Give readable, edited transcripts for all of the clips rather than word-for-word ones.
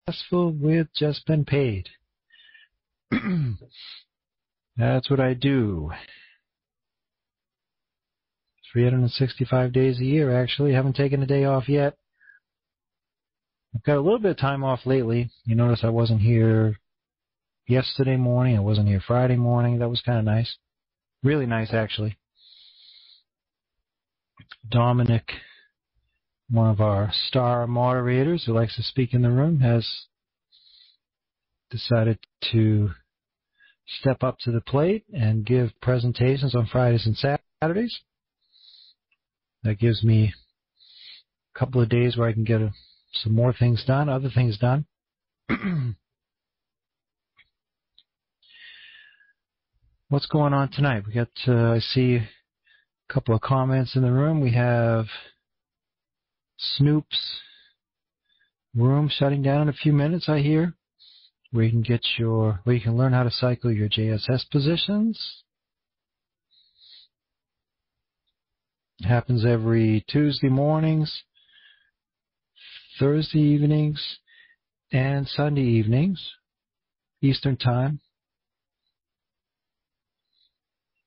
successful with Just Been Paid. That's what I do. 365 days a year, actually. Haven't taken a day off yet. I've got a little bit of time off lately. You notice I wasn't here yesterday morning. I wasn't here Friday morning. That was kind of nice. Really nice, actually. Dominic, one of our star moderators who likes to speak in the room, has decided to step up to the plate and give presentations on Fridays and Saturdays. That gives me a couple of days where I can get some more things done, other things done. What's going on tonight? We got, I see a couple of comments in the room. We have Snoop's room shutting down in a few minutes, I hear, where you can learn how to cycle your JSS positions. It happens every Tuesday mornings, Thursday evenings, and Sunday evenings, Eastern Time.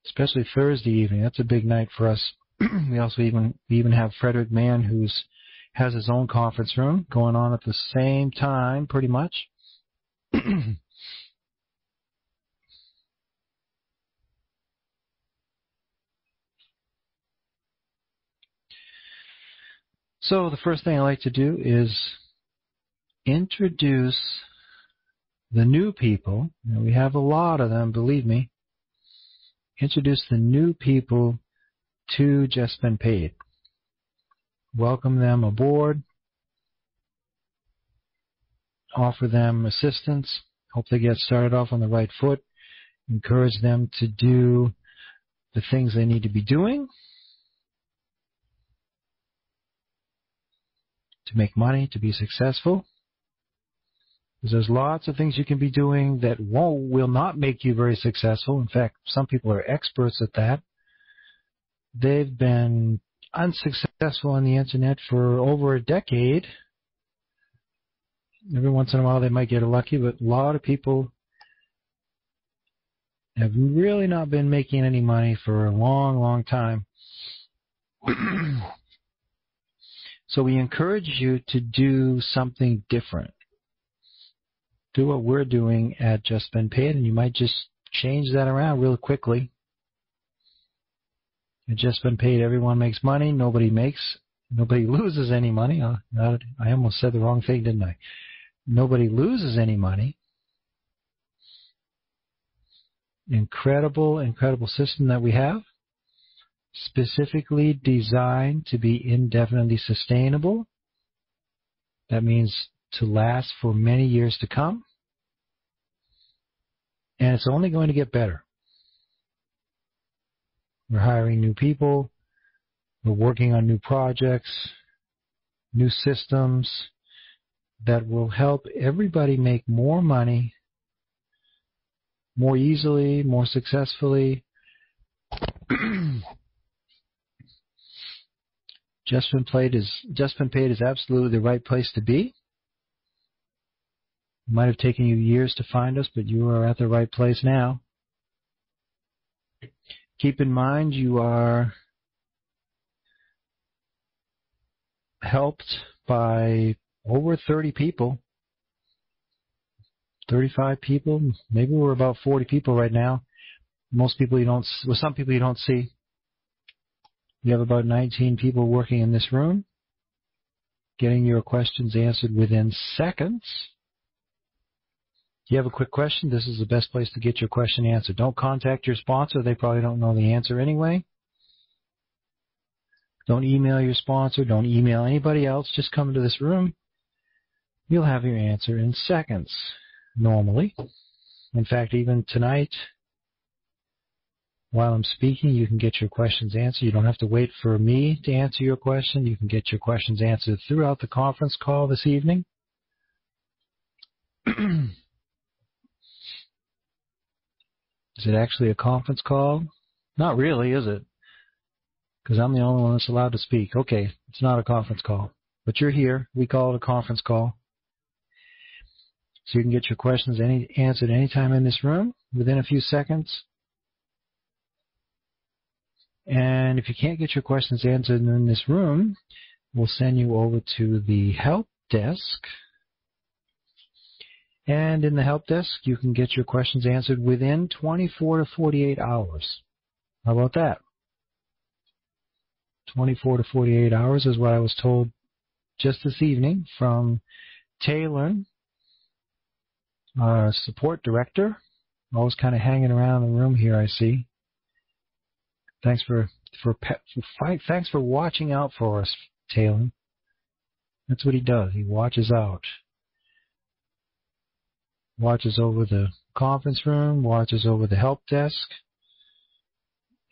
Especially Thursday evening. That's a big night for us. We also even have Frederick Mann, who has his own conference room going on at the same time, pretty much. So the first thing I like to do is introduce the new people. Now, we have a lot of them, believe me. Introduce the new people to Just Been Paid. Welcome them aboard. Offer them assistance. Hope they get started off on the right foot. Encourage them to do the things they need to be doing to make money, to be successful. Because there's lots of things you can be doing that will not make you very successful. In fact, some people are experts at that. They've been unsuccessful on the internet for over a decade. Every once in a while they might get lucky, but a lot of people have really not been making any money for a long, long time. So we encourage you to do something different. Do what we're doing at Just Been Paid, and you might just change that around real quickly. At Just Been Paid, everyone makes money. Nobody loses any money. I almost said the wrong thing, didn't I? Nobody loses any money. Incredible system that we have. Specifically designed to be indefinitely sustainable. That means to last for many years to come. And it's only going to get better. We're hiring new people. We're working on new projects, new systems that will help everybody make more money, more easily, more successfully. Just Been Paid is absolutely the right place to be. It might have taken you years to find us, but you are at the right place now. Keep in mind you are helped by over 30 people, 35 people, maybe we're about 40 people right now. Some people you don't see. We have about 19 people working in this room, getting your questions answered within seconds. If you have a quick question, this is the best place to get your question answered. Don't contact your sponsor. They probably don't know the answer anyway. Don't email your sponsor. Don't email anybody else. Just come into this room. You'll have your answer in seconds, normally. In fact, even tonight, while I'm speaking, you can get your questions answered. You don't have to wait for me to answer your question. You can get your questions answered throughout the conference call this evening. Is it actually a conference call? Not really, is it? Because I'm the only one that's allowed to speak. Okay, it's not a conference call. But you're here. We call it a conference call. So you can get your questions answered anytime in this room within a few seconds. And if you can't get your questions answered in this room, we'll send you over to the help desk. And in the help desk, you can get your questions answered within 24 to 48 hours. How about that? 24 to 48 hours is what I was told just this evening from Taylor, our support director. Always kind of hanging around the room here, I see. Thanks for watching out for us, Taylor. That's what he does. He watches out. Watches over the conference room, watches over the help desk,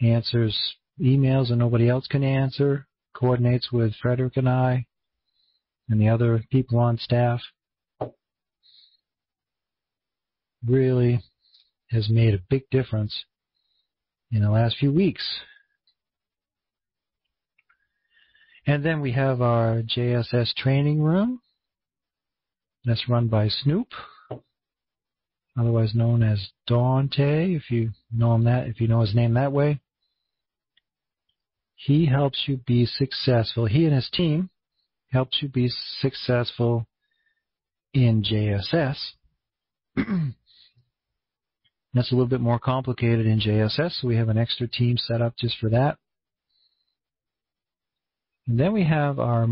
answers emails that nobody else can answer, coordinates with Frederick and I and the other people on staff. Really has made a big difference in the last few weeks. And then we have our JSS training room. That's run by Snoop, otherwise known as Dante, if you know his name that way. He helps you be successful. He and his team helps you be successful in JSS. That's a little bit more complicated in JSS, so we have an extra team set up just for that. And then we have our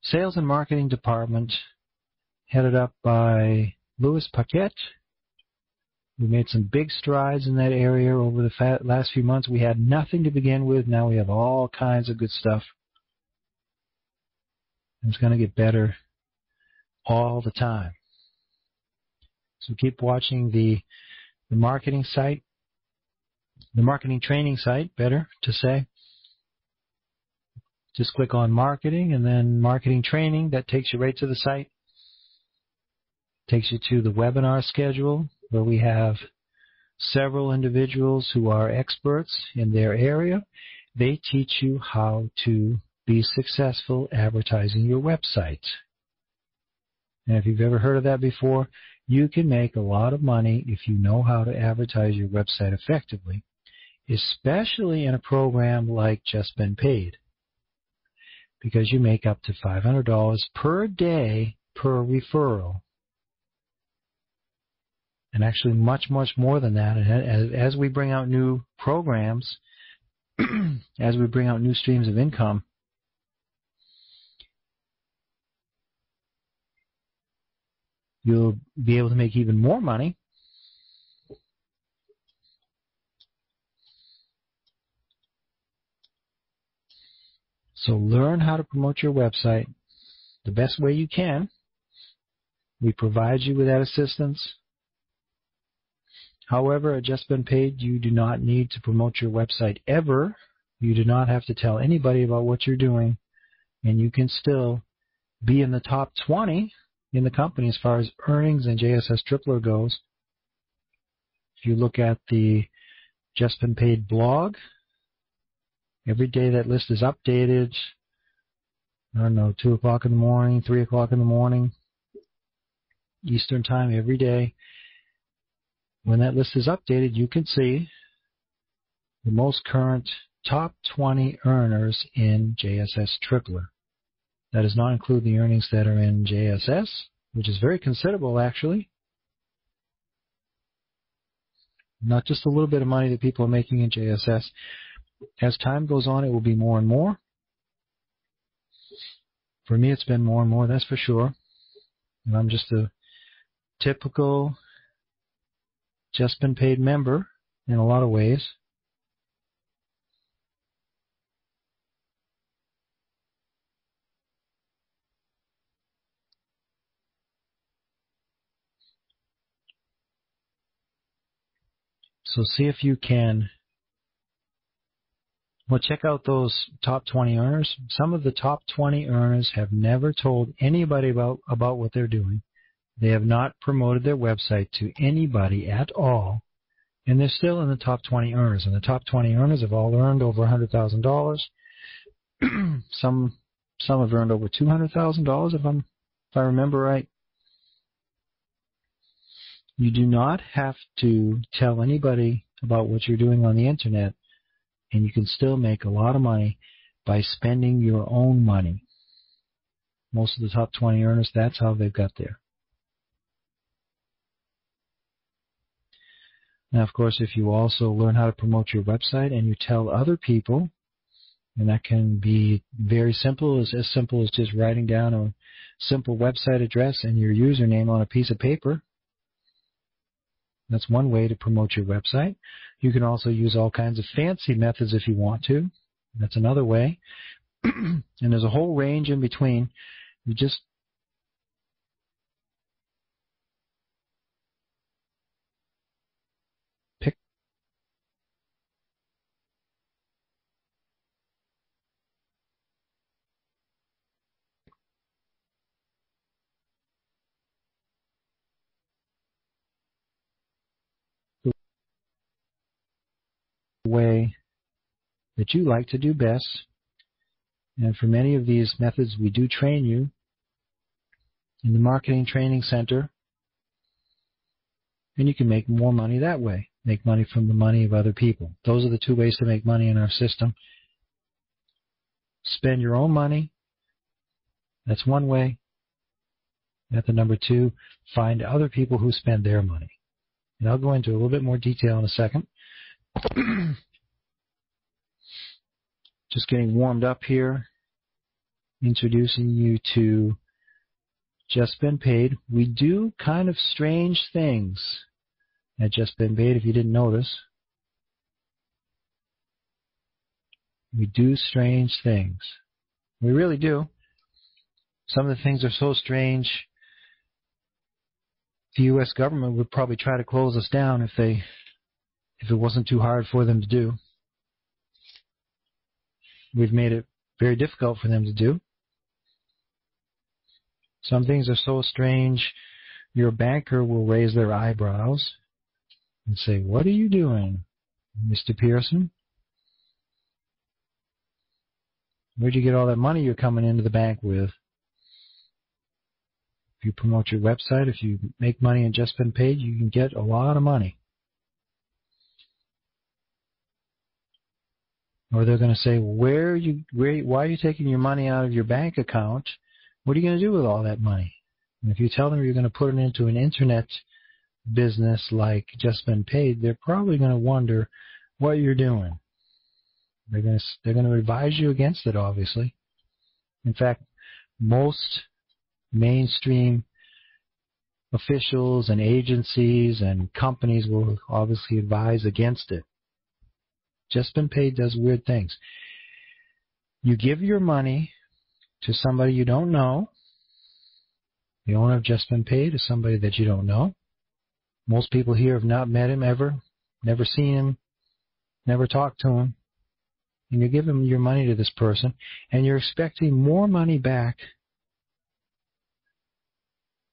sales and marketing department headed up by Louis Paquette. We made some big strides in that area over the last few months. We had nothing to begin with. Now we have all kinds of good stuff. It's going to get better all the time. So keep watching the marketing site, the marketing training site, better to say. Just click on marketing and then marketing training. That takes you right to the site. Takes you to the webinar schedule where we have several individuals who are experts in their area. They teach you how to be successful advertising your website. And if you've ever heard of that before, you can make a lot of money if you know how to advertise your website effectively, especially in a program like Just Been Paid, because you make up to $500 per day per referral. And actually much, much more than that. And as we bring out new programs, as we bring out new streams of income, you'll be able to make even more money. So learn how to promote your website the best way you can. We provide you with that assistance. However, at Just Been Paid, you do not need to promote your website ever. You do not have to tell anybody about what you're doing, and you can still be in the top 20 in the company as far as earnings and JSS Tripler goes. If you look at the Just Been Paid blog, every day that list is updated. 2 o'clock in the morning, 3 o'clock in the morning, Eastern time every day. When that list is updated, you can see the most current top 20 earners in JSS Tripler. That does not include the earnings that are in JSS, which is very considerable, actually. Not just a little bit of money that people are making in JSS. As time goes on, it will be more and more. For me, it's been more and more, that's for sure. And I'm just a typical Just Been Paid member in a lot of ways. So see if you can, check out those top 20 earners. Some of the top 20 earners have never told anybody about what they're doing. They have not promoted their website to anybody at all, and they're still in the top 20 earners. And the top 20 earners have all earned over $100,000. Some have earned over $200,000 if I remember right. You do not have to tell anybody about what you're doing on the internet, and you can still make a lot of money by spending your own money. Most of the top 20 earners, that's how they've got there. Now, of course, if you also learn how to promote your website and you tell other people, and that can be very simple, as simple as just writing down a simple website address and your username on a piece of paper. That's one way to promote your website. You can also use all kinds of fancy methods if you want to. That's another way. And there's a whole range in between. You just pick the way that you like to do best. And for many of these methods, we do train you in the Marketing Training Center. And you can make more money that way. Make money from the money of other people. Those are the two ways to make money in our system. Spend your own money. That's one way. Method number two, find other people who spend their money. And I'll go into a little bit more detail in a second. Just getting warmed up here. Introducing you to Just Been Paid. We do kind of strange things at Just Been Paid, if you didn't notice. We do strange things. We really do. Some of the things are so strange, the U.S. government would probably try to close us down if it wasn't too hard for them to do. We've made it very difficult for them to do. Some things are so strange, your banker will raise their eyebrows and say, "What are you doing, Mr. Pearson? Where'd you get all that money you're coming into the bank with?" If you promote your website, if you make money and Just Been Paid, you can get a lot of money. Or they're going to say, why are you taking your money out of your bank account? What are you going to do with all that money? And if you tell them you're going to put it into an internet business like Just Been Paid, they're probably going to wonder what you're doing. They're going to advise you against it, obviously. In fact, most mainstream officials and agencies and companies will obviously advise against it. Just Been Paid does weird things. You give your money to somebody you don't know. The owner of Just Been Paid is somebody that you don't know. Most people here have not met him ever, never seen him, never talked to him. And you give him your money to this person, and you're expecting more money back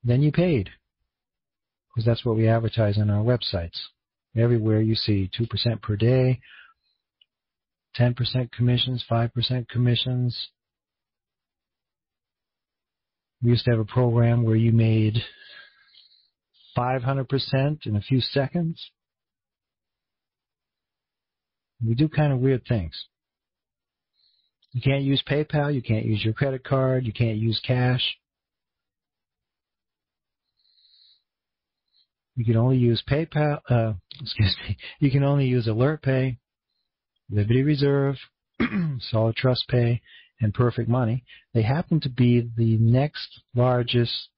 than you paid. Because that's what we advertise on our websites. Everywhere you see 2% per day, 10% commissions, 5% commissions. We used to have a program where you made 500% in a few seconds. We do kind of weird things. You can't use PayPal, you can't use your credit card, you can't use cash. You can only use you can only use AlertPay, Liberty Reserve, Solid Trust Pay, and Perfect Money. They happen to be the next largest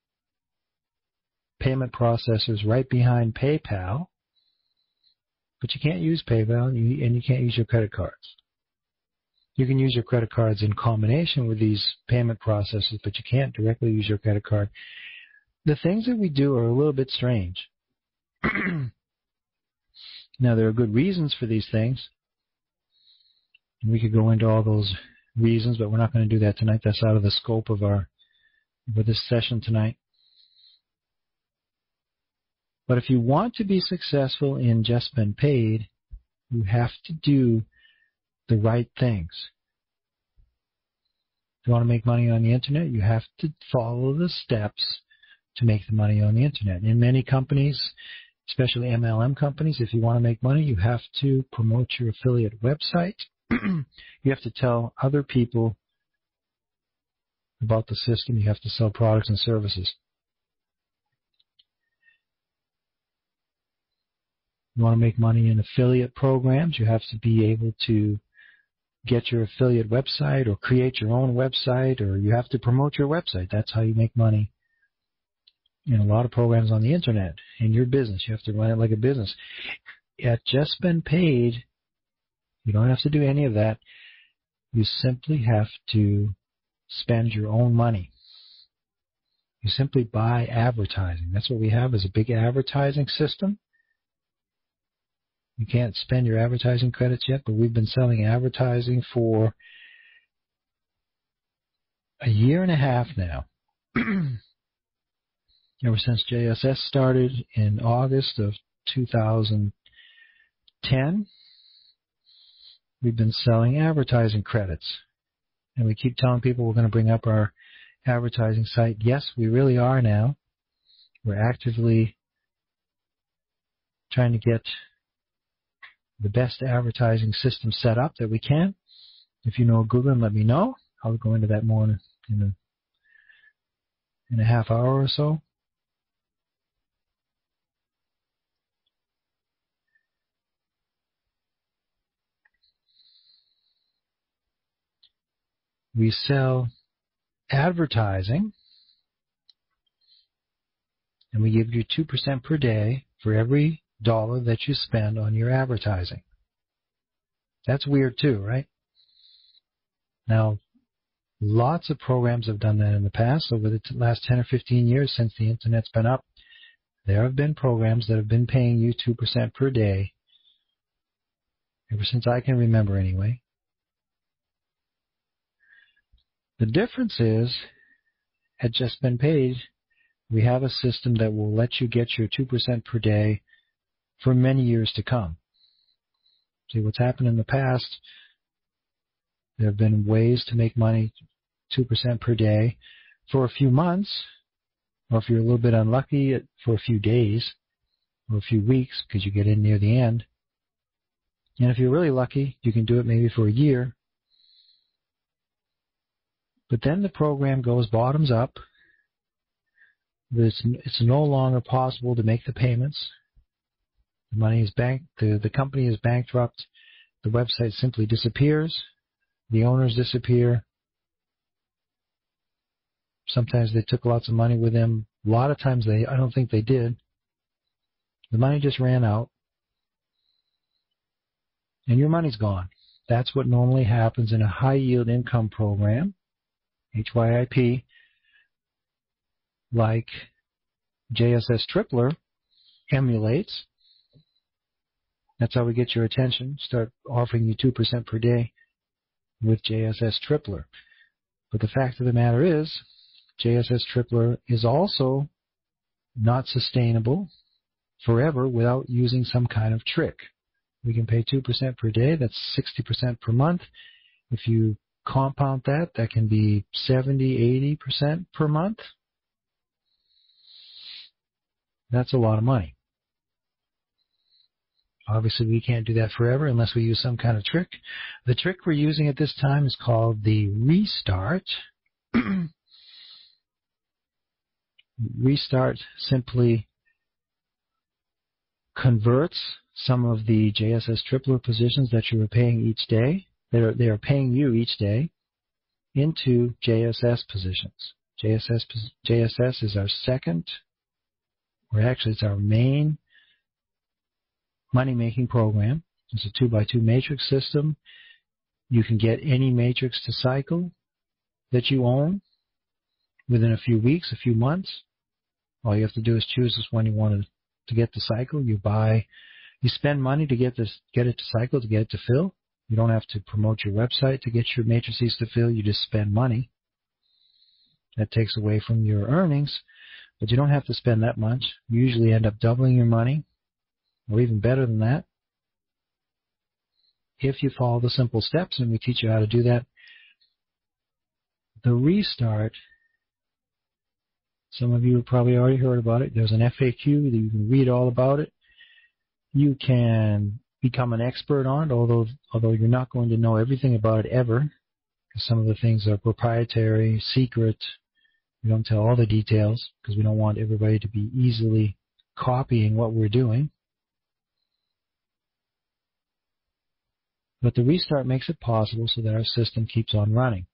payment processors right behind PayPal, but you can't use PayPal and you can't use your credit cards. You can use your credit cards in combination with these payment processors, but you can't directly use your credit card. The things that we do are a little bit strange. Now, there are good reasons for these things. We could go into all those reasons, but we're not going to do that tonight. That's out of the scope of this session tonight. But if you want to be successful in Just Been Paid, you have to do the right things. If you want to make money on the internet, you have to follow the steps to make the money on the internet. In many companies, especially MLM companies, if you want to make money, you have to promote your affiliate website. You have to tell other people about the system. You have to sell products and services. You want to make money in affiliate programs, you have to be able to get your affiliate website or create your own website, or you have to promote your website. That's how you make money in a lot of programs on the internet. In your business, you have to run it like a business. At Just Been Paid, you don't have to do any of that. You simply have to spend your own money. You simply buy advertising. That's what we have, is a big advertising system. You can't spend your advertising credits yet, but we've been selling advertising for a year and a half now. Ever since JSS started in August of 2010, we've been selling advertising credits. And we keep telling people we're going to bring up our advertising site. Yes, we really are now. We're actively trying to get the best advertising system set up that we can. If you know Google, let me know. I'll go into that more in a half hour or so. We sell advertising, and we give you 2% per day for every dollar that you spend on your advertising. That's weird too, right? Now, lots of programs have done that in the past. Over the last 10 or 15 years since the Internet's been up, there have been programs that have been paying you 2% per day, ever since I can remember anyway. The difference is, at Just Been Paid, we have a system that will let you get your 2% per day for many years to come. See, what's happened in the past, there have been ways to make money 2% per day for a few months, or if you're a little bit unlucky, for a few days or a few weeks, because you get in near the end. And if you're really lucky, you can do it maybe for a year. But then the program goes bottoms up. It's no longer possible to make the payments. The money is the company is bankrupt. The website simply disappears. The owners disappear. Sometimes they took lots of money with them. A lot of times I don't think they did. The money just ran out. And your money's gone. That's what normally happens in a high yield income program, HYIP, like JSS Tripler emulates. That's how we get your attention. Start offering you 2% per day with JSS Tripler. But the fact of the matter is, JSS Tripler is also not sustainable forever without using some kind of trick. We can pay 2% per day. That's 60% per month. If you compound that, that can be 70, 80% per month. That's a lot of money. Obviously, we can't do that forever unless we use some kind of trick. The trick we're using at this time is called the Restart. Restart simply converts some of the JSS Tripler positions that you are paying each day, they are paying you each day, into JSS positions. JSS is our second, or actually it's our main money-making program. It's a 2x2 matrix system. You can get any matrix to cycle that you own within a few weeks, a few months. All you have to do is choose this one you want to get to cycle. You spend money to get it to cycle, to get it to fill. You don't have to promote your website to get your matrices to fill. You just spend money. That takes away from your earnings, but you don't have to spend that much. You usually end up doubling your money, or even better than that, if you follow the simple steps, and we teach you how to do that. The Restart Some of you have probably already heard about it. There's an FAQ that you can read all about it. You can become an expert on it, although you're not going to know everything about it ever, because some of the things are proprietary, secret. We don't tell all the details because we don't want everybody to be easily copying what we're doing. But the restart makes it possible so that our system keeps on running.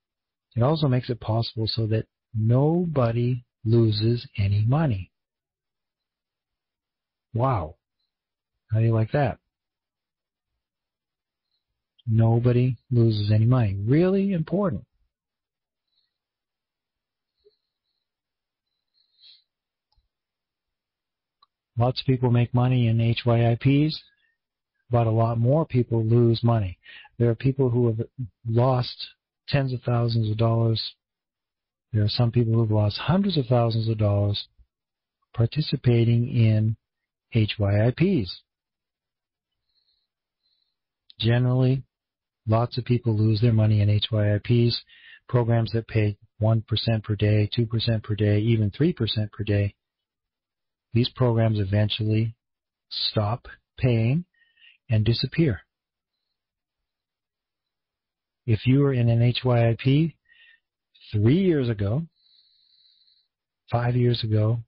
It also makes it possible so that nobody loses any money. Wow. How do you like that? Nobody loses any money. Really important. Lots of people make money in HYIPs, but a lot more people lose money. There are people who have lost tens of thousands of dollars. There are some people who have lost hundreds of thousands of dollars participating in HYIPs. Generally, lots of people lose their money in HYIPs, programs that pay 1% per day, 2% per day, even 3% per day. These programs eventually stop paying and disappear. If you were in an HYIP 3 years ago, 5 years ago,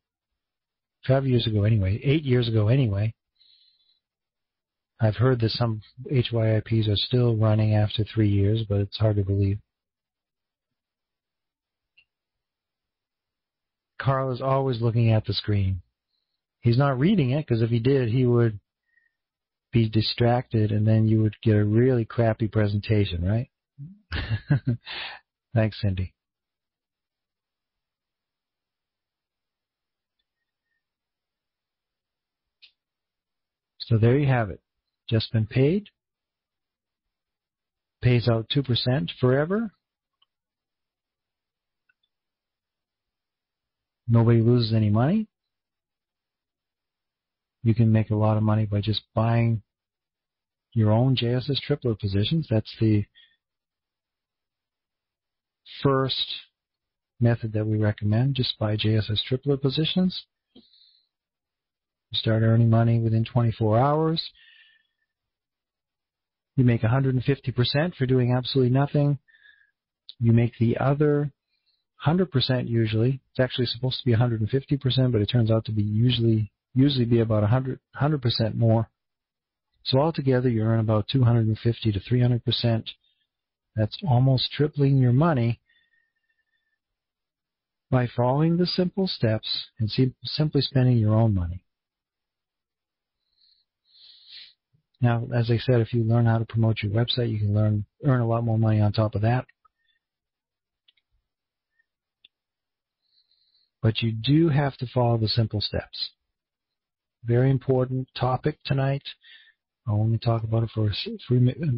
8 years ago anyway, I've heard that some HYIPs are still running after 3 years, but it's hard to believe. Carl is always looking at the screen. He's not reading it, because if he did, he would be distracted, and then you would get a really crappy presentation, right? Thanks, Cindy. So there you have it. Just been paid. Pays out 2% forever. Nobody loses any money. You can make a lot of money by just buying your own JSS triplet positions. That's the first method that we recommend. Just buy JSS triplet positions. You start earning money within 24 hours. You make 150% for doing absolutely nothing. You make the other 100% usually. It's actually supposed to be 150%, but it turns out to be usually be about 100% more. So altogether, you earn about 250 to 300%. That's almost tripling your money by following the simple steps and simply spending your own money. Now, as I said, if you learn how to promote your website, you can earn a lot more money on top of that. But you do have to follow the simple steps. Very important topic tonight. I'll only talk about it for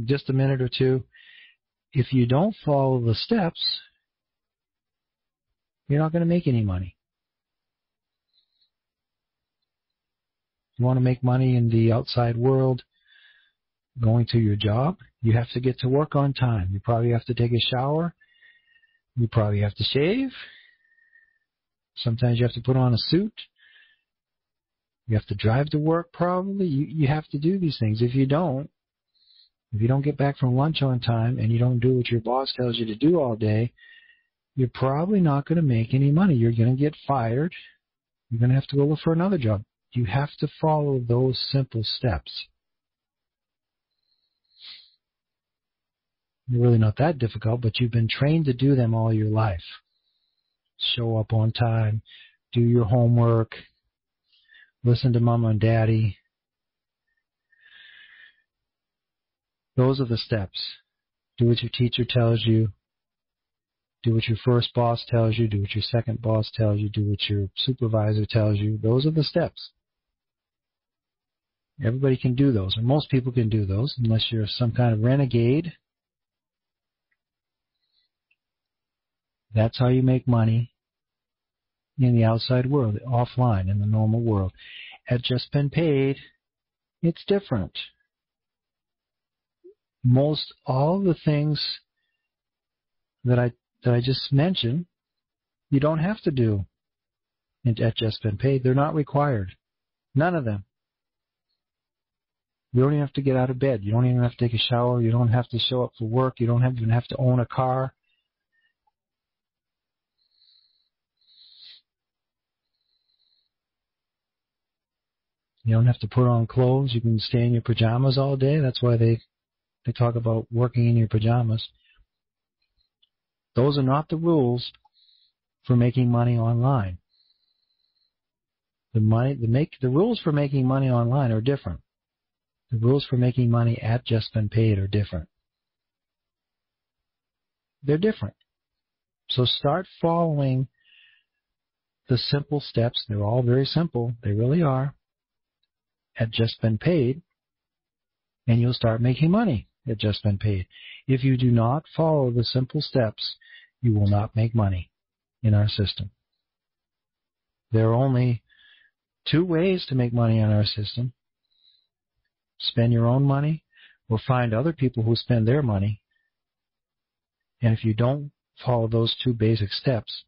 just a minute or two. If you don't follow the steps, you're not going to make any money. You want to make money in the outside world, going to your job, you have to get to work on time. You probably have to take a shower. You probably have to shave. Sometimes you have to put on a suit. You have to drive to work probably. You have to do these things. If you don't get back from lunch on time and you don't do what your boss tells you to do all day, you're probably not going to make any money. You're going to get fired. You're going to have to go look for another job. You have to follow those simple steps. They're really not that difficult, but you've been trained to do them all your life. Show up on time, do your homework, listen to mama and daddy. Those are the steps. Do what your teacher tells you. Do what your first boss tells you. Do what your second boss tells you. Do what your supervisor tells you. Those are the steps. Everybody can do those, or most people can do those, unless you're some kind of renegade. That's how you make money in the outside world, offline, in the normal world. At Just Been Paid, it's different. Most all the things that I just mentioned, you don't have to do. at Just Been Paid. They're not required. None of them. You don't even have to get out of bed. You don't even have to take a shower. You don't have to show up for work. You don't even have to own a car. You don't have to put on clothes. You can stay in your pajamas all day. That's why they talk about working in your pajamas. Those are not the rules for making money online. The rules for making money online are different. The rules for making money at Just Been Paid are different. They're different. So start following the simple steps. They're all very simple. They really are. At Just Been Paid, and you'll start making money at Just Been Paid. If you do not follow the simple steps, you will not make money in our system. There are only two ways to make money on our system. Spend your own money or find other people who spend their money. And if you don't follow those two basic steps,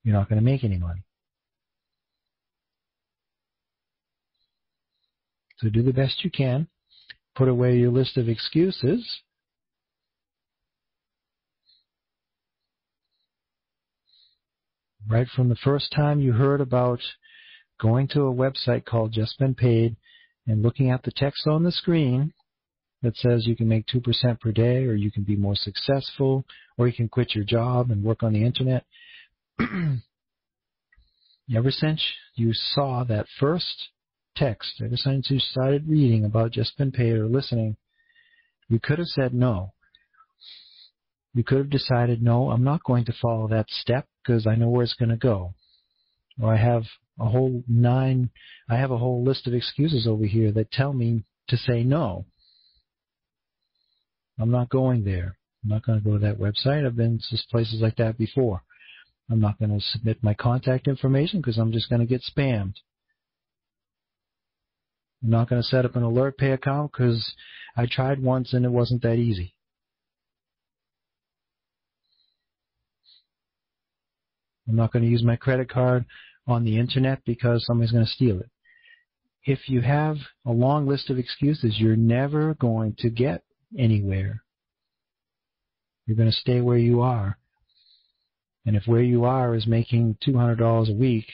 you're not going to make any money. So do the best you can. Put away your list of excuses. Right from the first time you heard about going to a website called Just Been Paid and looking at the text on the screen that says you can make 2% per day, or you can be more successful, or you can quit your job and work on the internet. Ever since you saw that first text, ever since you started reading about Just Been Paid or listening, you could have said no. You could have decided, no, I'm not going to follow that step because I know where it's going to go. Or I have a whole list of excuses over here that tell me to say no. I'm not going there. I'm not going to go to that website. I've been to places like that before. I'm not going to submit my contact information because I'm just going to get spammed. I'm not going to set up an alert pay account because I tried once and it wasn't that easy. I'm not going to use my credit card on the internet because somebody's going to steal it. If you have a long list of excuses, you're never going to get anywhere. You're going to stay where you are. And if where you are is making $200 a week,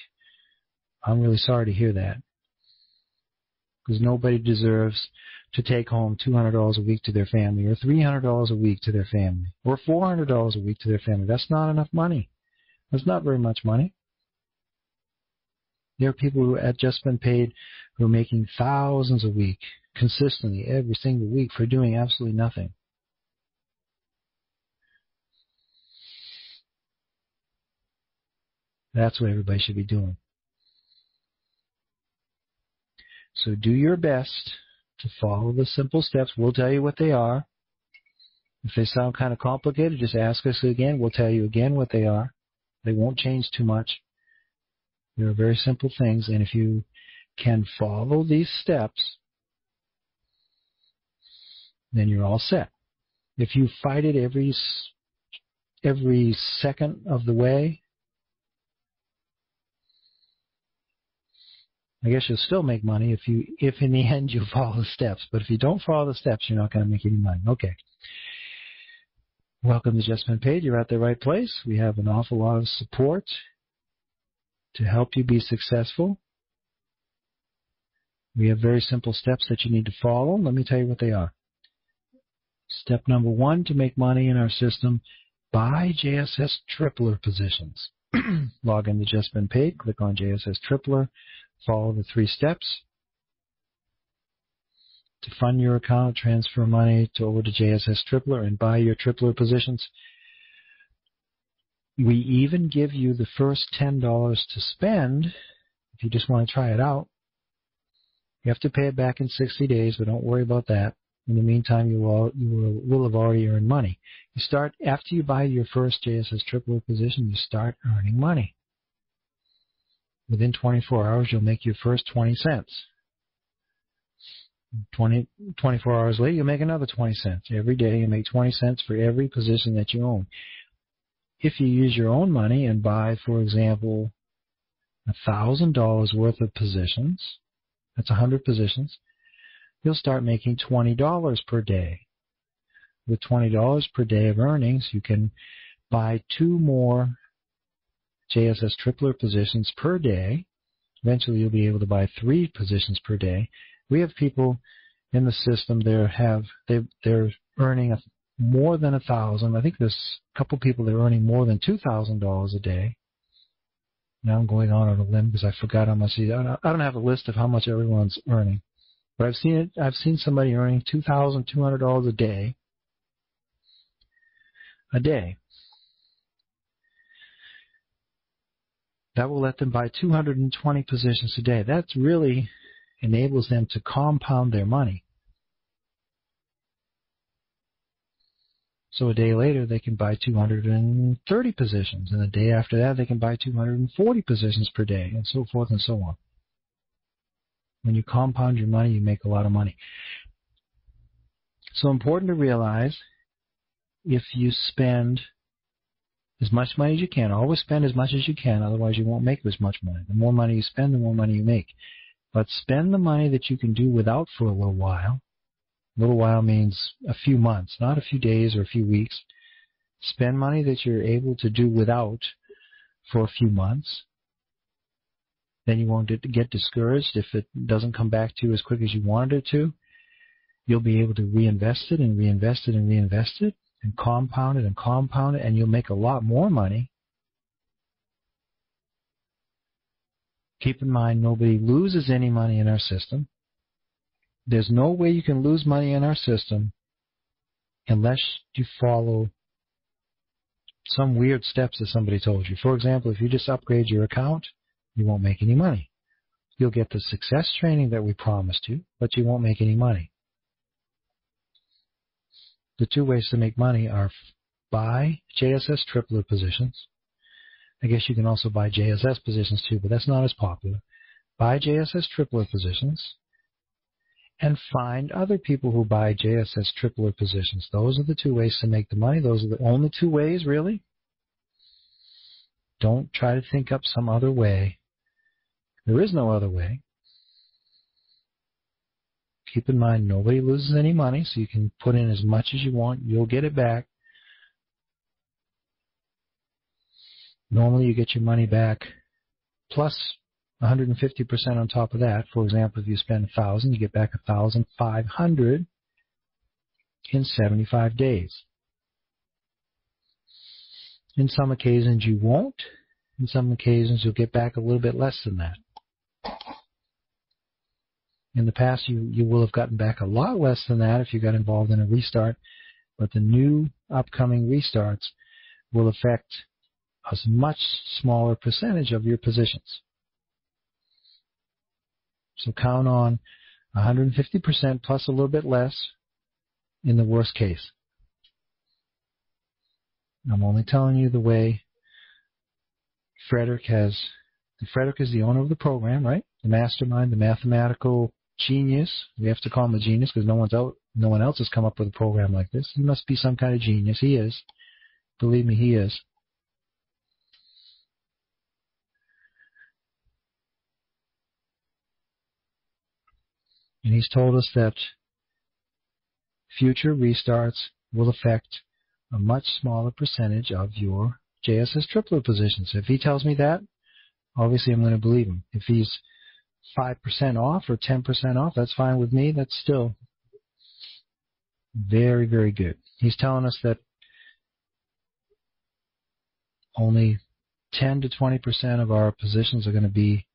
I'm really sorry to hear that. Because nobody deserves to take home $200 a week to their family, or $300 a week to their family, or $400 a week to their family. That's not enough money. That's not very much money. There are people who have Just Been Paid who are making thousands a week, consistently, every single week, for doing absolutely nothing. That's what everybody should be doing. So do your best to follow the simple steps. We'll tell you what they are. If they sound kind of complicated, just ask us again. We'll tell you again what they are. They won't change too much. They're very simple things, and if you can follow these steps, then you're all set. If you fight it every second of the way, I guess you'll still make money if in the end you follow the steps. But if you don't follow the steps, you're not going to make any money. Okay. Welcome to Just Been Paid. You're at the right place. We have an awful lot of support to help you be successful. We have very simple steps that you need to follow. Let me tell you what they are. Step number 1 to make money in our system: buy JSS Tripler positions. Log into Just Been Paid, click on JSS Tripler, follow the 3 steps. To fund your account, transfer money over to JSS Tripler and buy your Tripler positions. We even give you the first $10 to spend if you just want to try it out. You have to pay it back in 60 days, but don't worry about that. In the meantime, you will have already earned money. You start after you buy your first JSS Tripler position. You start earning money. Within 24 hours, you'll make your first 20 cents. 24 hours later, you'll make another 20 cents. Every day, you make 20 cents for every position that you own. If you use your own money and buy, for example, $1,000 worth of positions, that's 100 positions, you'll start making $20 per day. With $20 per day of earnings, you can buy 2 more JSS Tripler positions per day. Eventually, you'll be able to buy 3 positions per day. We have people in the system they're earning more than $1,000. I think there's a couple people that are earning more than $2,000 a day. Now I'm going on a limb because I forgot how much. I don't have a list of how much everyone's earning, but I've seen it. I've seen somebody earning $2,200 a day. That will let them buy 220 positions a day. That really enables them to compound their money. So a day later, they can buy 230 positions, and the day after that, they can buy 240 positions per day, and so forth and so on. When you compound your money, you make a lot of money. So important to realize, if you spend as much money as you can, always spend as much as you can, otherwise you won't make as much money. The more money you spend, the more money you make. But spend the money that you can do without for a little while. A little while means a few months, not a few days or a few weeks. Spend money that you're able to do without for a few months. Then you won't get discouraged if it doesn't come back to you as quick as you wanted it to. You'll be able to reinvest it and reinvest it and reinvest it and compound it, and you'll make a lot more money. Keep in mind, nobody loses any money in our system. There's no way you can lose money in our system unless you follow some weird steps that somebody told you. For example, if you just upgrade your account, you won't make any money. You'll get the success training that we promised you, but you won't make any money. The 2 ways to make money are buy JSS Tripler positions. I guess you can also buy JSS positions too, but that's not as popular. Buy JSS Tripler positions and find other people who buy JSS Tripler positions. Those are the 2 ways to make the money. Those are the only 2 ways, really. Don't try to think up some other way. There is no other way. Keep in mind, nobody loses any money, so you can put in as much as you want. You'll get it back. Normally, you get your money back plus 150% on top of that. For example, if you spend $1,000, you get back $1,500 in 75 days. In some occasions, you won't. In some occasions, you'll get back a little bit less than that. In the past, you will have gotten back a lot less than that if you got involved in a restart, but the new upcoming restarts will affect a much smaller percentage of your positions. So count on 150% plus a little bit less in the worst case. I'm only telling you the way Frederick has. Frederick is the owner of the program, right? The mastermind, the mathematical genius. We have to call him a genius because no one else has come up with a program like this. He must be some kind of genius. He is. Believe me, he is. And he's told us that future restarts will affect a much smaller percentage of your JSS Tripler positions. If he tells me that, obviously I'm going to believe him. If he's 5% off or 10% off, that's fine with me. That's still very, very good. He's telling us that only 10 to 20% of our positions are going to be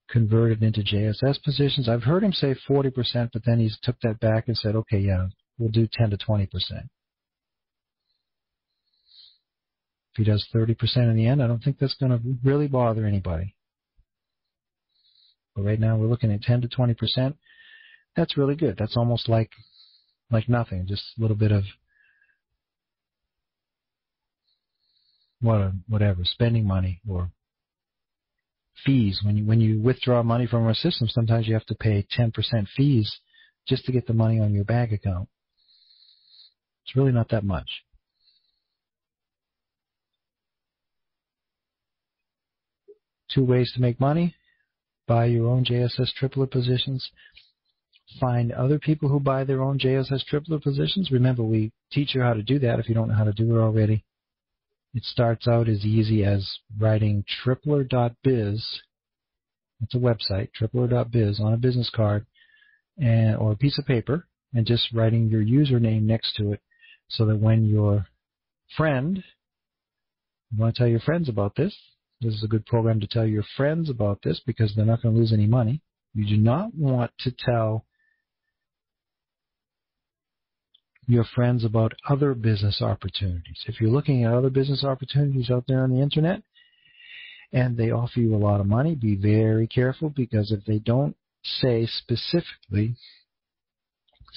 converted into JSS positions. I've heard him say 40%, but then he took that back and said, okay, yeah, we'll do 10 to 20%. If he does 30% in the end, I don't think that's going to really bother anybody. But right now we're looking at 10 to 20%. That's really good. That's almost like nothing, just a little bit of whatever, spending money or fees. When you withdraw money from our system, sometimes you have to pay 10% fees just to get the money on your bank account. It's really not that much. 2 ways to make money. Buy your own JSS tripler positions. Find other people who buy their own JSS tripler positions. Remember, we teach you how to do that if you don't know how to do it already. It starts out as easy as writing tripler.biz. It's a website, tripler.biz, on a business card or a piece of paper, and just writing your username next to it so that when your friend, you want to tell your friends about this, this is a good program to tell your friends about this because they're not going to lose any money. You do not want to tell your friends about other business opportunities. If you're looking at other business opportunities out there on the internet and they offer you a lot of money, be very careful, because if they don't say specifically,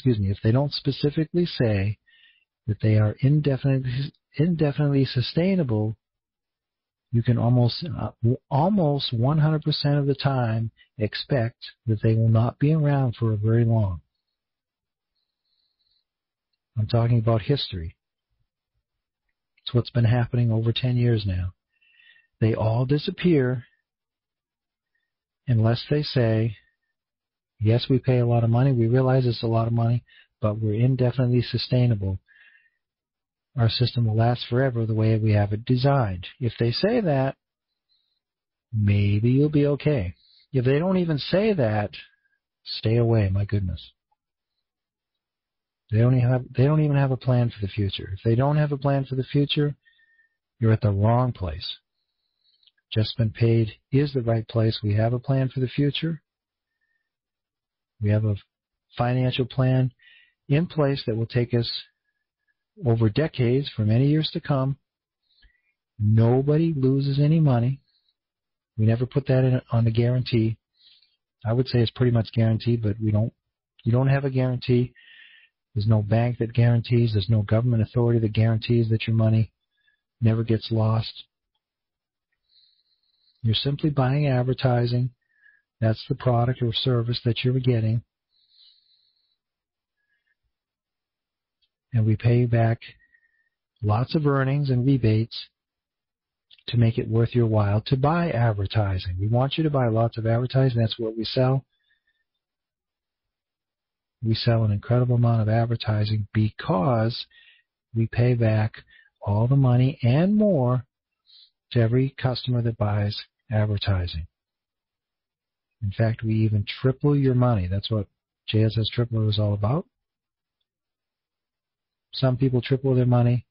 if they don't specifically say that they are indefinitely sustainable, you can almost 100% of the time expect that they will not be around for very long. I'm talking about history. It's what's been happening over 10 years now. They all disappear unless they say, yes, we pay a lot of money. We realize it's a lot of money, but we're indefinitely sustainable. Our system will last forever the way we have it designed. If they say that, maybe you'll be okay. If they don't even say that, stay away, my goodness. They don't even have a plan for the future. If they don't have a plan for the future, you're at the wrong place. Just Been Paid is the right place. We have a plan for the future. We have a financial plan in place that will take us over decades, for many years to come. Nobody loses any money. We never put that in on the guarantee. I would say it's pretty much guaranteed, but you don't have a guarantee. There's no bank that guarantees. There's no government authority that guarantees that your money never gets lost. You're simply buying advertising. That's the product or service that you're getting. And we pay back lots of earnings and rebates to make it worth your while to buy advertising. We want you to buy lots of advertising. That's what we sell. We sell an incredible amount of advertising because we pay back all the money and more to every customer that buys advertising. In fact, we even triple your money. That's what JSS Tripler is all about. Some people triple their money.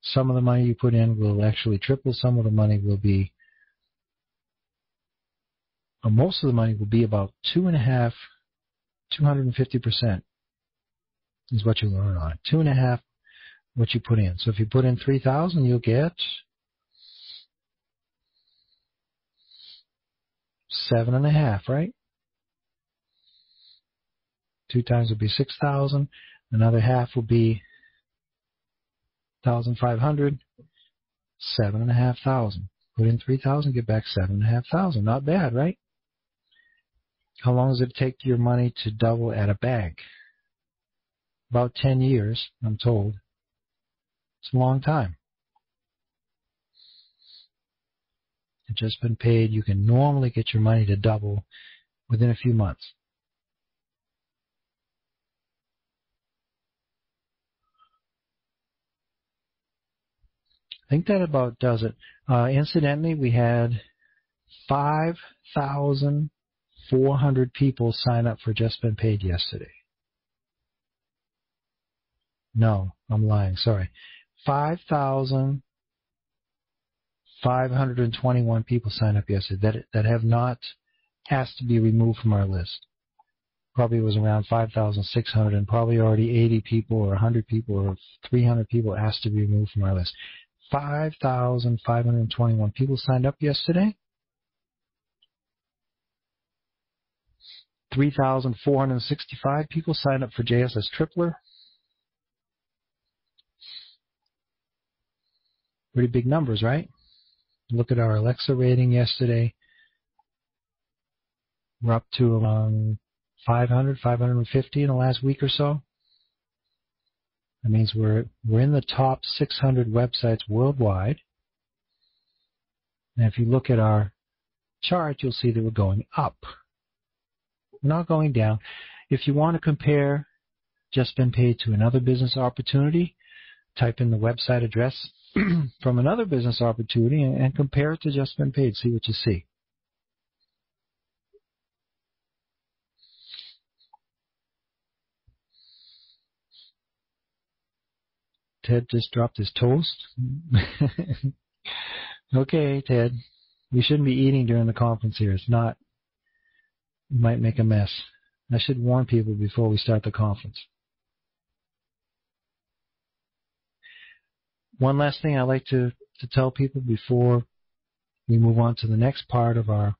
Some of the money you put in will actually triple. Some of the money will be, or most of the money will be about 250% is what you earn on it. 2.5 what you put in. So if you put in $3,000, you'll get $7.5, right? 2 times would be 6,000. Another half will be 1,500. 7,500. Put in 3,000, get back 7,500. Not bad, right? How long does it take your money to double at a bank? About 10 years, I'm told. It's a long time. It's Just Been Paid. You can normally get your money to double within a few months. I think that about does it. Incidentally, we had 5,400 people sign up for Just Been Paid yesterday. No, I'm lying. Sorry. 5,521 people signed up yesterday that have not asked to be removed from our list. Probably was around 5,600, and probably already 80 people or 100 people or 300 people asked to be removed from our list. 5,521 people signed up yesterday. 3,465 people signed up for JSS Tripler. Pretty big numbers, right? Look at our Alexa rating yesterday. We're up to around 500, 550 in the last week or so. That means we're in the top 600 websites worldwide. And if you look at our chart, you'll see that we're going up. We're not going down. If you want to compare Just Been Paid to another business opportunity, type in the website address from another business opportunity and compare it to Just Been Paid. See what you see. Ted just dropped his toast. Okay, Ted. We shouldn't be eating during the conference here. It's not. You might make a mess. I should warn people before we start the conference. One last thing I'd like to tell people before we move on to the next part of our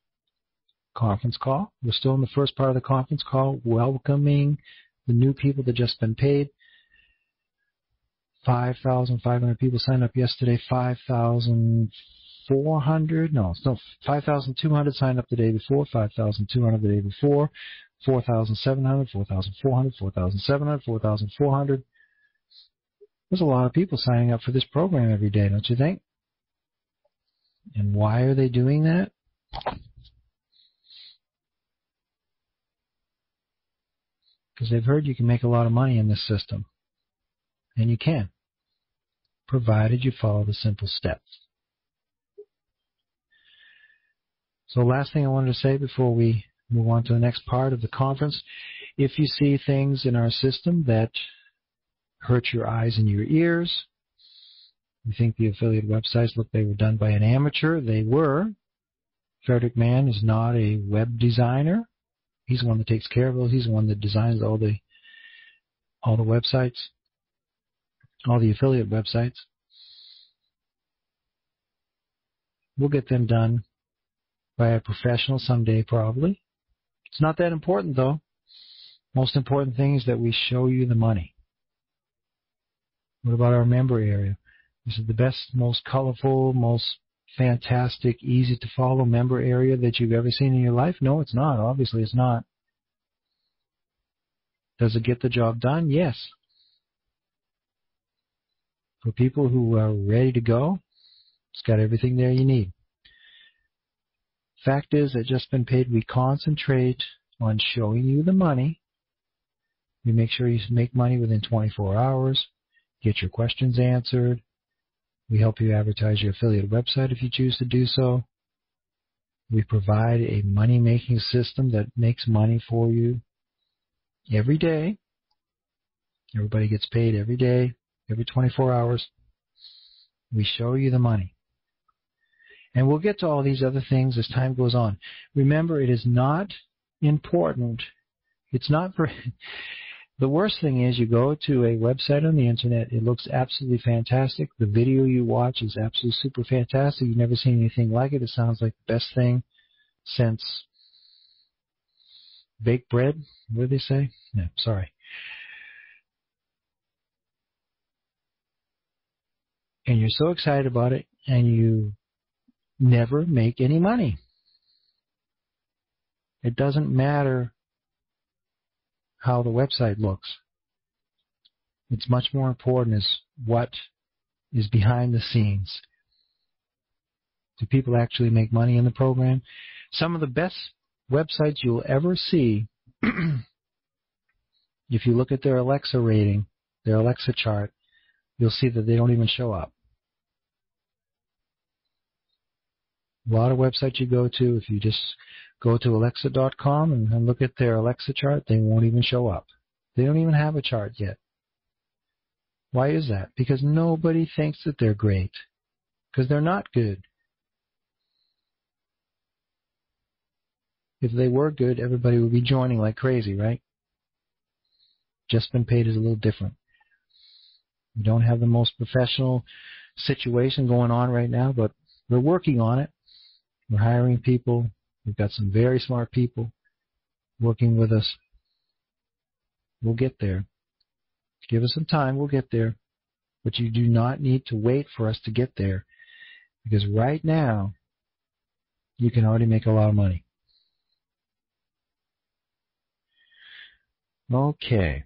conference call. We're still in the first part of the conference call, welcoming the new people that just been paid. 5,500 people signed up yesterday. 5,200 signed up the day before. 5,200 the day before. 4,700, 4,400, 4,700, 4,400. There's a lot of people signing up for this program every day, don't you think? And why are they doing that? Because they've heard you can make a lot of money in this system. And you can, provided you follow the simple steps. So last thing I wanted to say before we move on to the next part of the conference, if you see things in our system that hurt your eyes and your ears, you think the affiliate websites look they were done by an amateur, they were. Frederick Mann is not a web designer. He's the one that takes care of those. He's the one that designs all the websites, all the affiliate websites. We'll get them done by a professional someday, probably. It's not that important, though. Most important thing is that we show you the money. What about our member area? Is it the best, most colorful, most fantastic, easy to follow member area that you've ever seen in your life? No, it's not. Obviously, it's not. Does it get the job done? Yes. For people who are ready to go, it's got everything there you need. Fact is, at Just Been Paid, we concentrate on showing you the money. We make sure you make money within 24 hours, get your questions answered. We help you advertise your affiliate website if you choose to do so. We provide a money-making system that makes money for you every day. Everybody gets paid every day, every 24 hours. We show you the money. And we'll get to all these other things as time goes on. Remember, it is not important. It's not for... The worst thing is you go to a website on the internet, it looks absolutely fantastic. The video you watch is absolutely super fantastic. You've never seen anything like it. It sounds like the best thing since baked bread. What did they say? No, sorry. And you're so excited about it, and you never make any money. It doesn't matter how the website looks. It's much more important is what is behind the scenes. Do people actually make money in the program? Some of the best websites you'll ever see, if you look at their Alexa rating, their Alexa chart, you'll see that they don't even show up. A lot of websites you go to, if you just go to Alexa.com and look at their Alexa chart, they won't even show up. They don't even have a chart yet. Why is that? Because nobody thinks that they're great. Because they're not good. If they were good, everybody would be joining like crazy, right? Just Been Paid is a little different. We don't have the most professional situation going on right now, but we're working on it. We're hiring people. We've got some very smart people working with us. We'll get there. Give us some time, we'll get there. But you do not need to wait for us to get there. Because right now, you can already make a lot of money. Okay.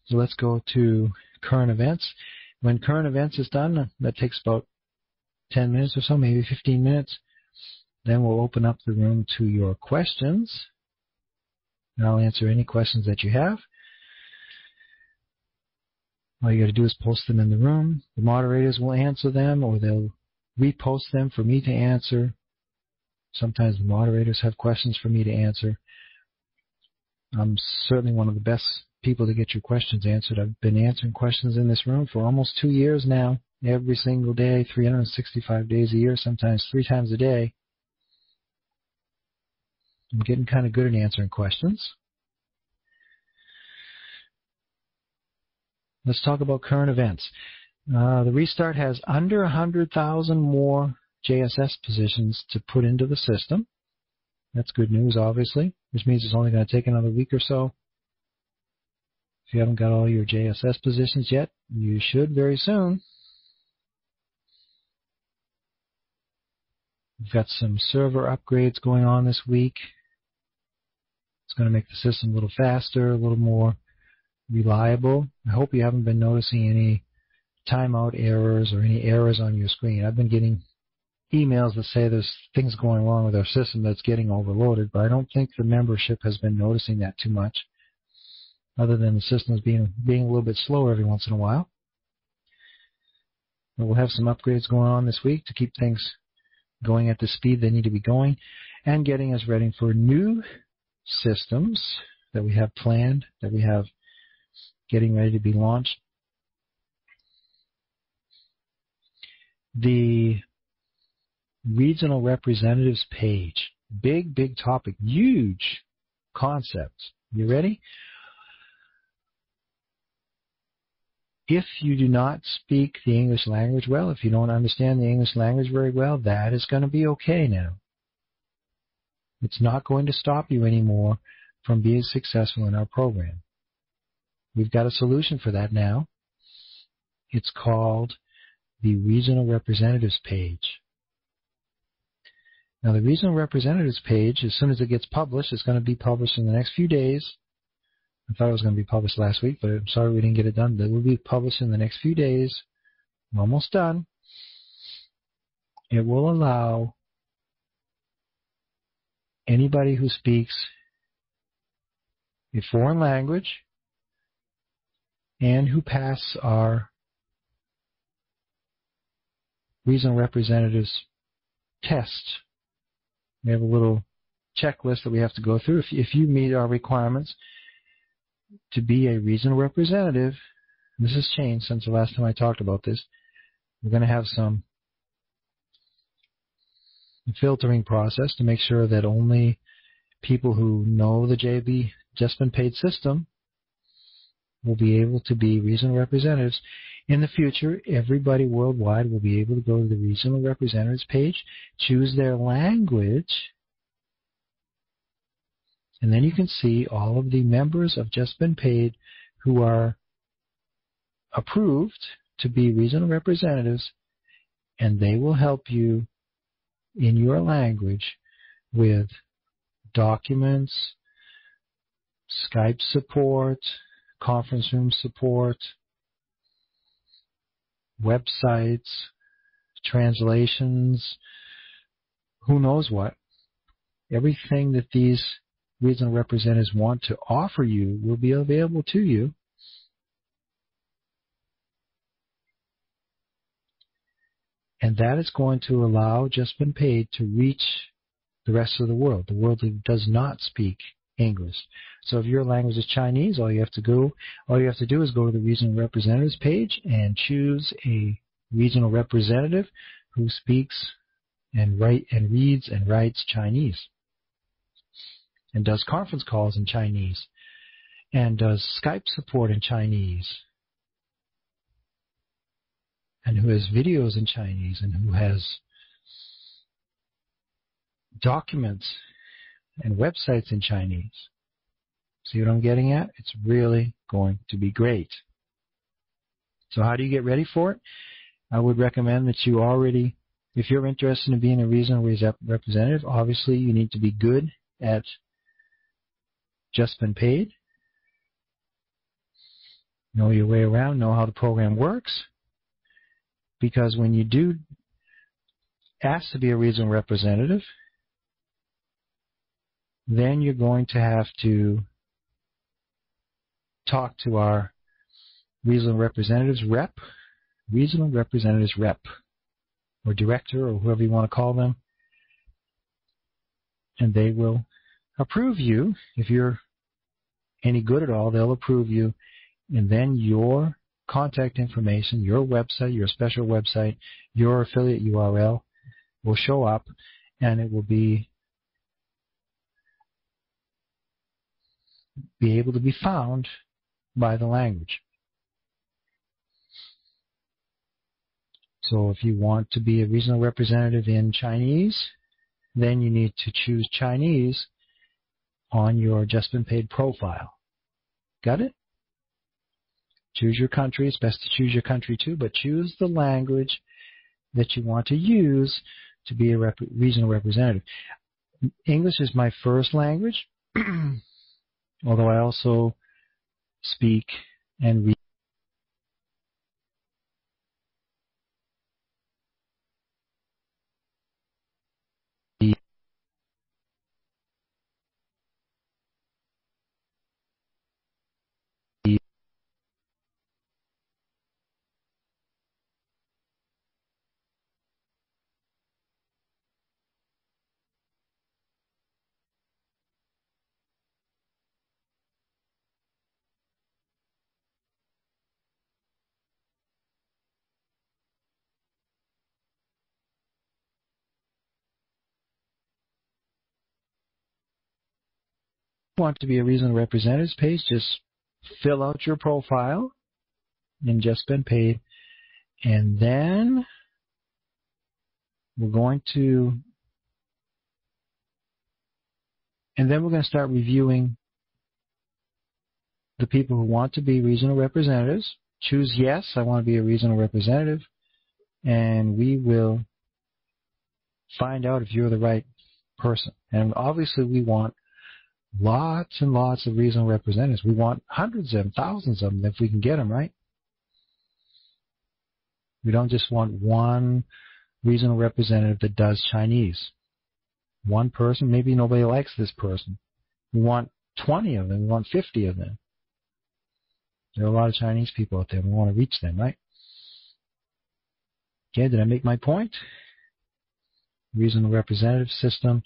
So let's go to current events. When current events is done, that takes about 10 minutes or so, maybe 15 minutes. Then we'll open up the room to your questions. And I'll answer any questions that you have. All you got to do is post them in the room. The moderators will answer them, or they'll repost them for me to answer. Sometimes the moderators have questions for me to answer. I'm certainly one of the best people to get your questions answered. I've been answering questions in this room for almost 2 years now, every single day, 365 days a year, sometimes 3 times a day. I'm getting kind of good at answering questions. Let's talk about current events. The restart has under 100,000 more JSS positions to put into the system. That's good news, obviously, which means it's only going to take another week or so. If you haven't got all your JSS positions yet, you should very soon. We've got some server upgrades going on this week. It's going to make the system a little faster, a little more reliable. I hope you haven't been noticing any timeout errors or any errors on your screen. I've been getting emails that say there's things going wrong with our system that's getting overloaded, but I don't think the membership has been noticing that too much, other than the systems being a little bit slower every once in a while. But we'll have some upgrades going on this week to keep things going at the speed they need to be going, and getting us ready for new systems that we have planned, that we have getting ready to be launched. The regional representatives page. Big topic. Huge concept. You ready? If you do not speak the English language well, if you don't understand the English language very well, that is going to be okay now. It's not going to stop you anymore from being successful in our program. We've got a solution for that now. It's called the Regional Representatives page. Now, the Regional Representatives page, as soon as it gets published, it's going to be published in the next few days. I thought it was going to be published last week, but I'm sorry we didn't get it done. It will be published in the next few days. I'm almost done. It will allow anybody who speaks a foreign language and who pass our Regional Representatives test. We have a little checklist that we have to go through. If you meet our requirements to be a regional representative, this has changed since the last time I talked about this, we're going to have some filtering process to make sure that only people who know the JB Just Been Paid system will be able to be regional representatives. In the future, everybody worldwide will be able to go to the Regional Representatives page, choose their language, and then you can see all of the members of Just Been Paid who are approved to be regional representatives, and they will help you in your language with documents, Skype support, conference room support, websites, translations, who knows what. Everything that these regional representatives want to offer you will be available to you. And that is going to allow Just Been Paid to reach the rest of the world that does not speak English. So if your language is Chinese, all you have to do is go to the Regional Representatives page and choose a regional representative who speaks and reads and writes Chinese, and does conference calls in Chinese, and does Skype support in Chinese, and who has videos in Chinese, and who has documents and websites in Chinese. See what I'm getting at? It's really going to be great. So how do you get ready for it? I would recommend that you already, if you're interested in being a regional representative, obviously you need to be good at Just Been Paid. Know your way around, know how the program works. Because when you do asked to be a regional representative, then you're going to have to talk to our regional representatives rep, or director, or whoever you want to call them, and they will approve you. If you're any good at all, they'll approve you, and then your contact information, your website, your special website, your affiliate URL will show up, and it will be able to be found by the language. So if you want to be a regional representative in Chinese, then you need to choose Chinese on your Just Been Paid profile. Got it? Choose your country. It's best to choose your country too, but choose the language that you want to use to be a regional representative. English is my first language, although I also speak and read. Want to be a regional representative page, just fill out your profile in Just Been Paid, and then we're going to start reviewing the people who want to be regional representatives. Choose yes, I want to be a regional representative, and we will find out if you're the right person. And obviously we want lots and lots of regional representatives. We want hundreds of them, thousands of them, if we can get them, right? We don't just want one regional representative that does Chinese. One person, maybe nobody likes this person. We want 20 of them. We want 50 of them. There are a lot of Chinese people out there. We want to reach them, right? Okay, did I make my point? Regional representative system.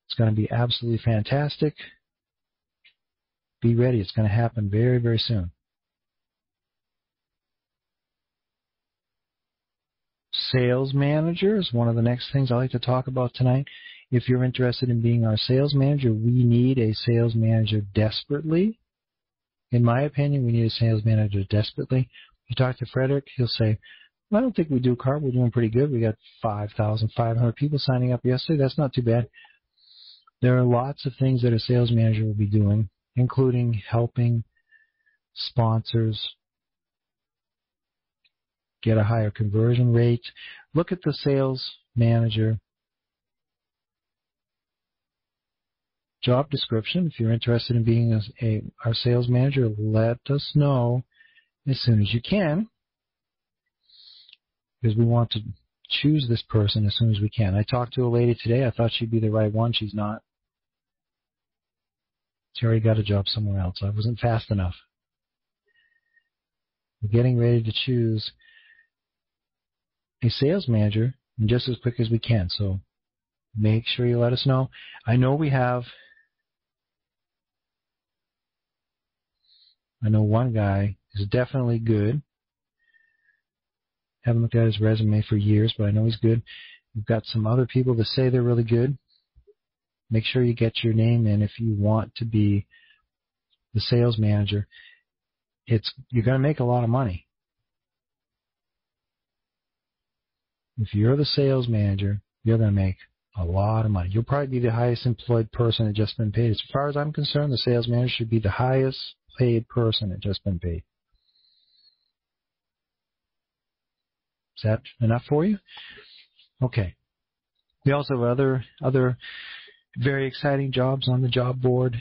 It's going to be absolutely fantastic. Be ready. It's going to happen very, very soon. Sales manager is one of the next things I'd like to talk about tonight. If you're interested in being our sales manager, we need a sales manager desperately. In my opinion, we need a sales manager desperately. You talk to Frederick, he'll say, well, I don't think we do, Carl. We're doing pretty good. We got 5,500 people signing up yesterday. That's not too bad. There are lots of things that a sales manager will be doing, including helping sponsors get a higher conversion rate. Look at the sales manager job description. If you're interested in being our sales manager, let us know as soon as you can, because we want to choose this person as soon as we can. I talked to a lady today. I thought she'd be the right one. She's not. She already got a job somewhere else. I wasn't fast enough. We're getting ready to choose a sales manager just as quick as we can. So make sure you let us know. I know one guy is definitely good. Haven't looked at his resume for years, but I know he's good. We've got some other people that say they're really good. Make sure you get your name in if you want to be the sales manager. You're going to make a lot of money. If you're the sales manager, you're going to make a lot of money. You'll probably be the highest employed person at Just Been Paid. As far as I'm concerned, the sales manager should be the highest paid person at Just Been Paid. Is that enough for you? Okay. We also have other very exciting jobs on the job board.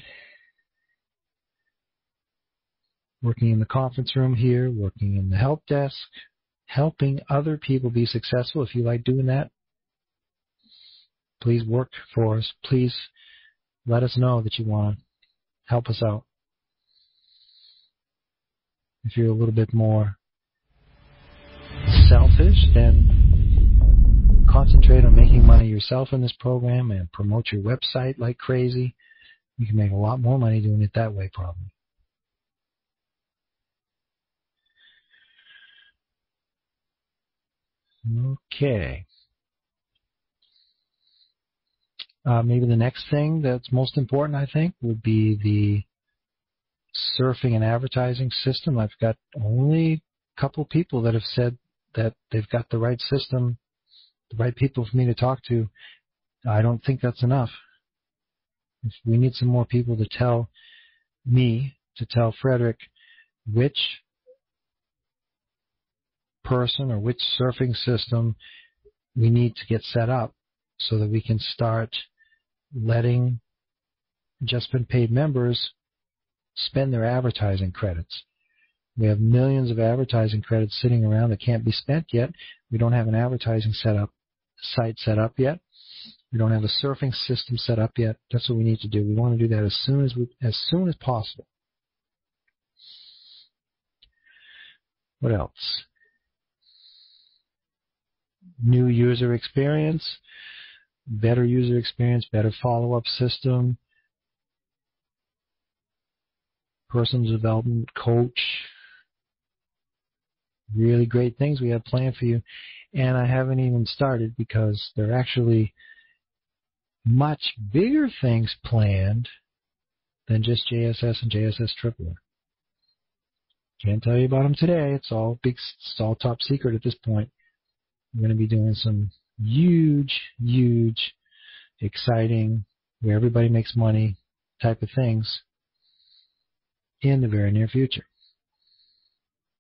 Working in the conference room here, working in the help desk, helping other people be successful. If you like doing that, Please work for us. Please let us know that you want to help us out. If you're a little bit more selfish, then concentrate on making money yourself in this program and promote your website like crazy. You can make a lot more money doing it that way, probably. Okay. Maybe the next thing that's most important, I think, would be the surfing and advertising system. I've got only a couple people that have said that they've got the right system, the right people for me to talk to. I don't think that's enough. We need some more people to tell me, to tell Frederick, which person or which surfing system we need to get set up so that we can start letting Just Been Paid members spend their advertising credits. We have millions of advertising credits sitting around that can't be spent yet. We don't have an advertising site set up yet. We don't have a surfing system set up yet. That's what we need to do. We want to do that as soon as possible. What else? New user experience, better user experience, better follow-up system, personal development coach. Really great things we have planned for you. And I haven't even started because there are actually much bigger things planned than just JSS and JSS Tripler. Can't tell you about them today. It's all top secret at this point. We're going to be doing some huge, exciting, where everybody makes money type of things in the very near future.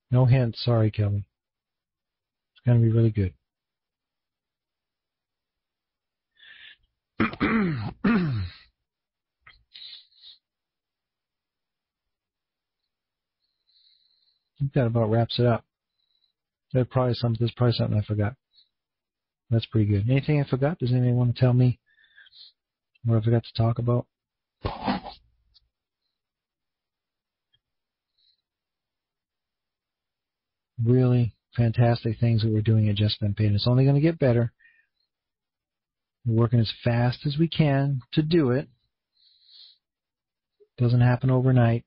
No hint. Sorry, Kelly. It's going to be really good. I think that about wraps it up. There's probably something I forgot. That's pretty good. Anything I forgot? Does anybody want to tell me what I forgot to talk about? Really fantastic things that we're doing at Just Been Paid. It's only going to get better. We're working as fast as we can to do it. Doesn't happen overnight.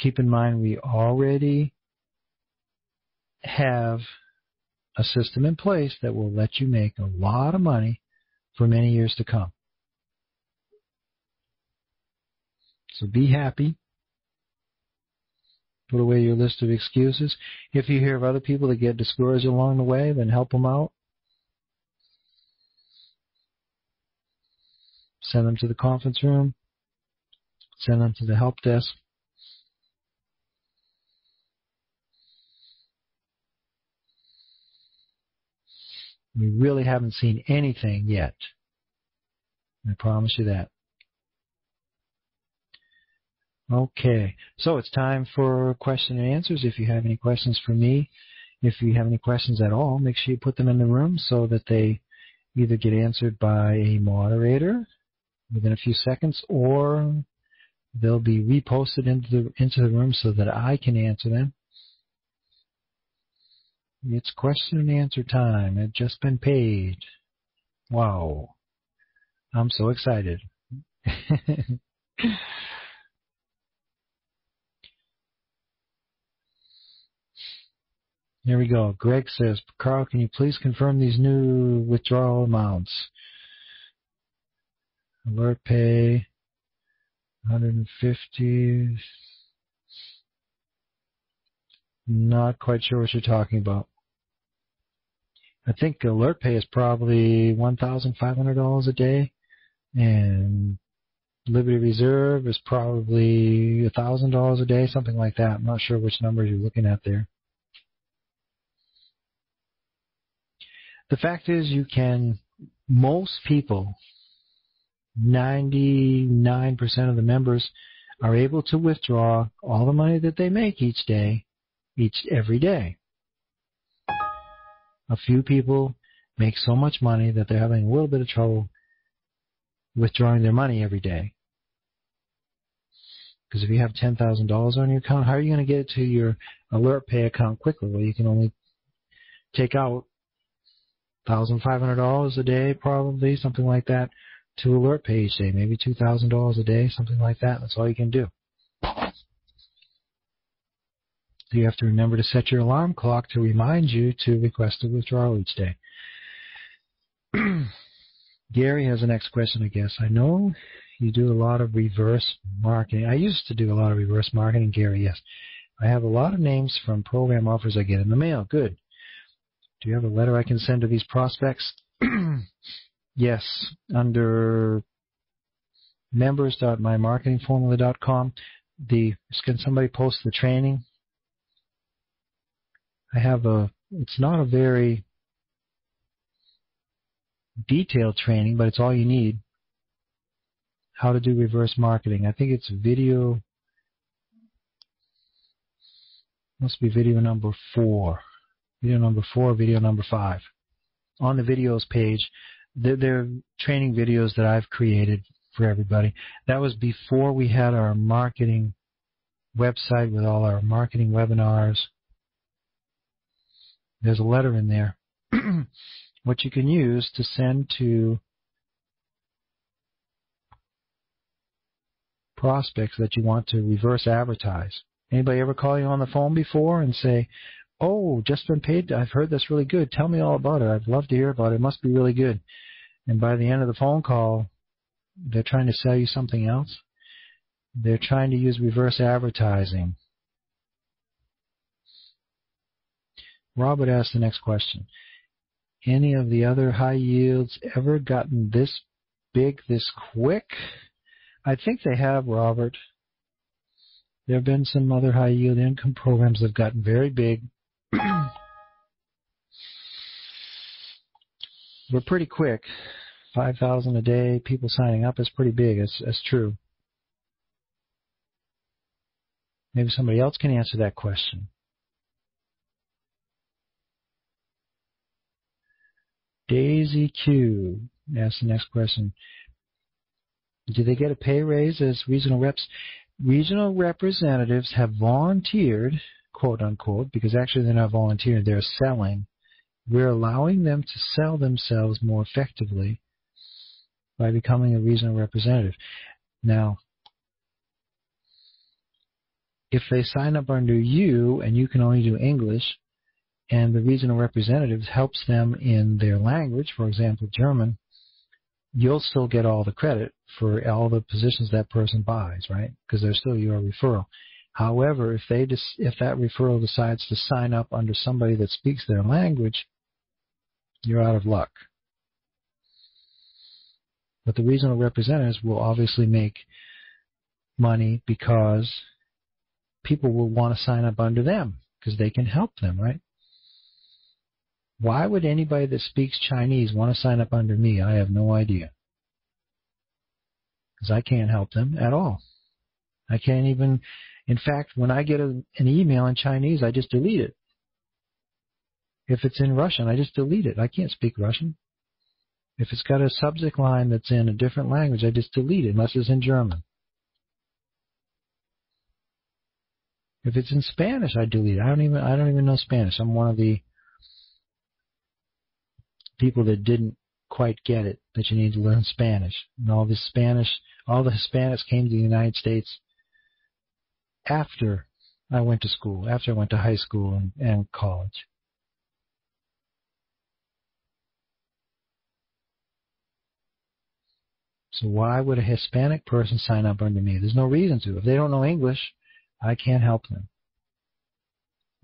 Keep in mind, we already have a system in place that will let you make a lot of money for many years to come. So be happy. Put away your list of excuses. If you hear of other people that get discouraged along the way, then help them out. Send them to the conference room. Send them to the help desk. We really haven't seen anything yet. I promise you that. Okay, so it's time for question and answers. If you have any questions for me, if you have any questions at all, make sure you put them in the room so that they either get answered by a moderator within a few seconds, or they'll be reposted into the room so that I can answer them. It's question and answer time. It's Just Been Paid. Wow. I'm so excited. Here we go. Greg says, Carl, can you please confirm these new withdrawal amounts? Alert pay, 150. Not quite sure what you're talking about. I think Alert Pay is probably $1,500 a day, and Liberty Reserve is probably $1,000 a day, something like that. I'm not sure which numbers you're looking at there. The fact is, most people, 99% of the members, are able to withdraw all the money that they make each day, every day. A few people make so much money that they're having a little bit of trouble withdrawing their money every day. Because if you have $10,000 on your account, how are you going to get it to your Alert Pay account quickly? Well, you can only take out $1,500 a day, probably, something like that, to Alert Pay each day. Maybe $2,000 a day, something like that. That's all you can do. You have to remember to set your alarm clock to remind you to request a withdrawal each day. Gary has the next question, I guess. I know you do a lot of reverse marketing. I used to do a lot of reverse marketing, Gary, yes. I have a lot of names from program offers I get in the mail. Good. Do you have a letter I can send to these prospects? Yes. Under members.mymarketingformula.com, can somebody post the training? It's not a very detailed training, but it's all you need. How to do reverse marketing. I think it's video, must be video number 4. Video number 4, video number 5. On the videos page, they're training videos that I've created for everybody. That was before we had our marketing website with all our marketing webinars. There's a letter in there, what you can use to send to prospects that you want to reverse advertise. Anybody ever call you on the phone before and say, oh, just been paid, I've heard that's really good, tell me all about it, I'd love to hear about it, it must be really good. And by the end of the phone call, they're trying to sell you something else. They're trying to use reverse advertising. Robert asked the next question. Any of the other high yields ever gotten this big, this quick? I think they have, Robert. There have been some other high yield income programs that have gotten very big. We're pretty quick. 5,000 a day, people signing up is pretty big. That's true. Maybe somebody else can answer that question. Daisy Q asks the next question. Do they get a pay raise as regional reps? Regional representatives have volunteered, quote unquote, because actually they're not volunteering, they're selling. We're allowing them to sell themselves more effectively by becoming a regional representative. Now, if they sign up under you and you can only do English, and the regional representative helps them in their language, for example, German, you'll still get all the credit for all the positions that person buys, right? Because they're still your referral. However, if that referral decides to sign up under somebody that speaks their language, you're out of luck. But the regional representatives will obviously make money because people will want to sign up under them because they can help them, right? Why would anybody that speaks Chinese want to sign up under me? I have no idea. Because I can't help them at all. I can't even, in fact, when I get an email in Chinese, I just delete it. If it's in Russian, I just delete it. I can't speak Russian. If it's got a subject line that's in a different language, I just delete it, unless it's in German. If it's in Spanish, I delete it. I don't even know Spanish. I'm one of the people that didn't quite get it, that you need to learn Spanish. And all the Hispanics came to the United States after I went to school, after I went to high school and college. So why would a Hispanic person sign up under me? There's no reason to. If they don't know English, I can't help them.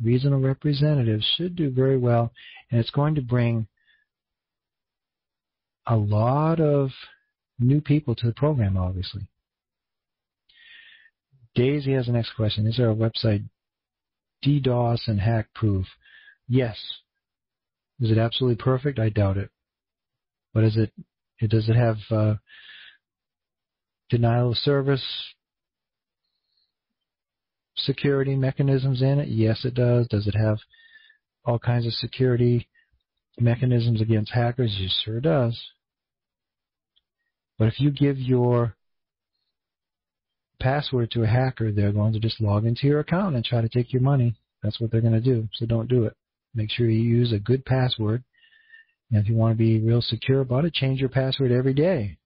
Regional representatives should do very well, and it's going to bring a lot of new people to the program, obviously. Daisy has the next question. Is there a website DDoS and hack proof? Yes. Is it absolutely perfect? I doubt it. But does it have denial of service security mechanisms in it? Yes, it does. Does it have all kinds of security mechanisms against hackers? It sure does. But if you give your password to a hacker, they're going to just log into your account and try to take your money. That's what they're going to do. So don't do it. Make sure you use a good password. And if you want to be real secure about it, change your password every day.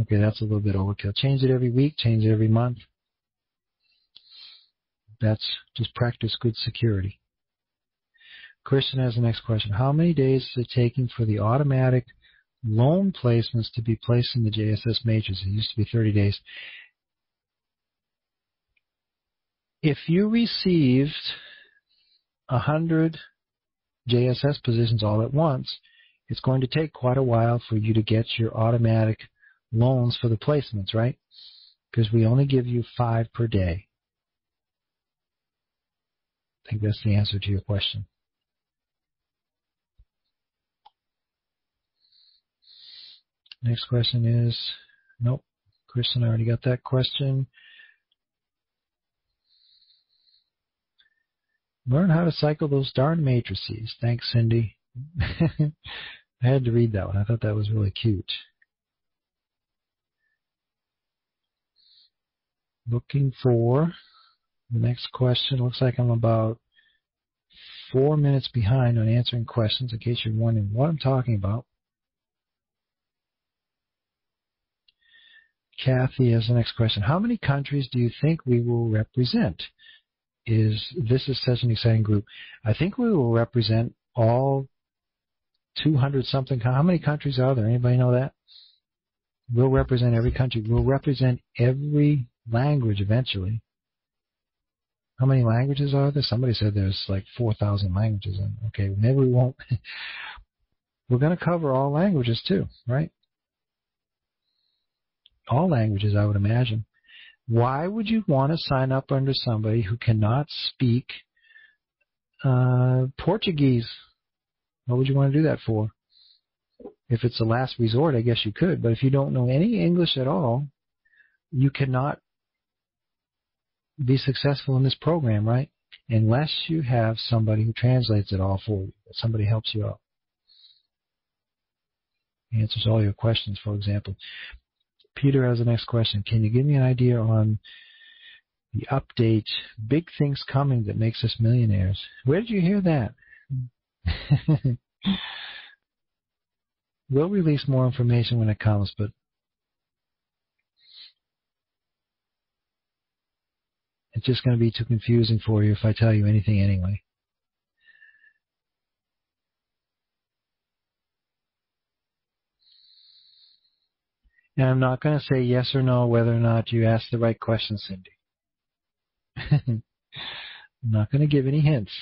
Okay, that's a little bit overkill. Change it every week, change it every month. That's just practice good security. Christian has the next question. How many days is it taking for the automatic loan placements to be placed in the JSS matrix? It used to be 30 days. If you received 100 JSS positions all at once, it's going to take quite a while for you to get your automatic loans for the placements, right? Because we only give you 5 per day. I think that's the answer to your question. Next question is, nope, Kristen already got that question. Learn how to cycle those darn matrices. Thanks, Cindy. I had to read that one. I thought that was really cute. Looking for the next question. Looks like I'm about 4 minutes behind on answering questions, in case you're wondering what I'm talking about. Kathy has the next question. How many countries do you think we will represent? This is such an exciting group. I think we will represent all 200 something. How many countries are there? Anybody know that? We'll represent every country. We'll represent every language eventually. How many languages are there? Somebody said there's like 4,000 languages. Okay, maybe we won't. We're going to cover all languages too, right? All languages, I would imagine. Why would you want to sign up under somebody who cannot speak Portuguese? What would you want to do that for? If it's a last resort, I guess you could. But if you don't know any English at all, you cannot be successful in this program, right? Unless you have somebody who translates it all for you. Somebody helps you out. Answers all your questions, for example. Peter has the next question. Can you give me an idea on the update, big things coming that makes us millionaires? Where did you hear that? We'll release more information when it comes, but it's just going to be too confusing for you if I tell you anything anyway. And I'm not going to say yes or no whether or not you asked the right question, Cindy. I'm not going to give any hints.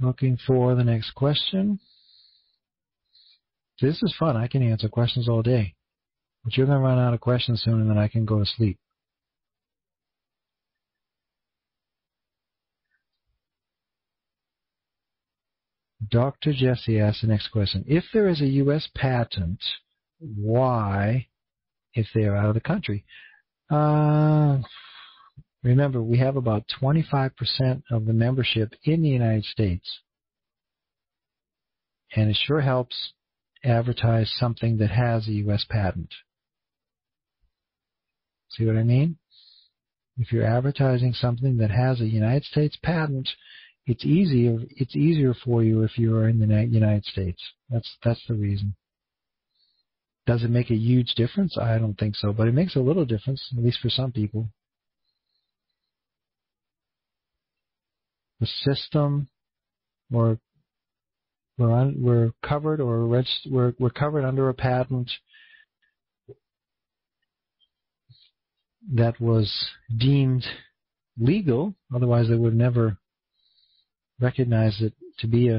Looking for the next question. This is fun. I can answer questions all day. But you're going to run out of questions soon and then I can go to sleep. Dr. Jesse asks the next question. If there is a U.S. patent, why if they are out of the country? Remember, we have about 25% of the membership in the United States. And it sure helps advertise something that has a U.S. patent. See what I mean? If you're advertising something that has a United States patent, it's easier for you if you're in the United States. That's the reason. Does it make a huge difference? I don't think so, but it makes a little difference, at least for some people. The system, or we're covered under a patent that was deemed legal. Otherwise, they would never recognize it to be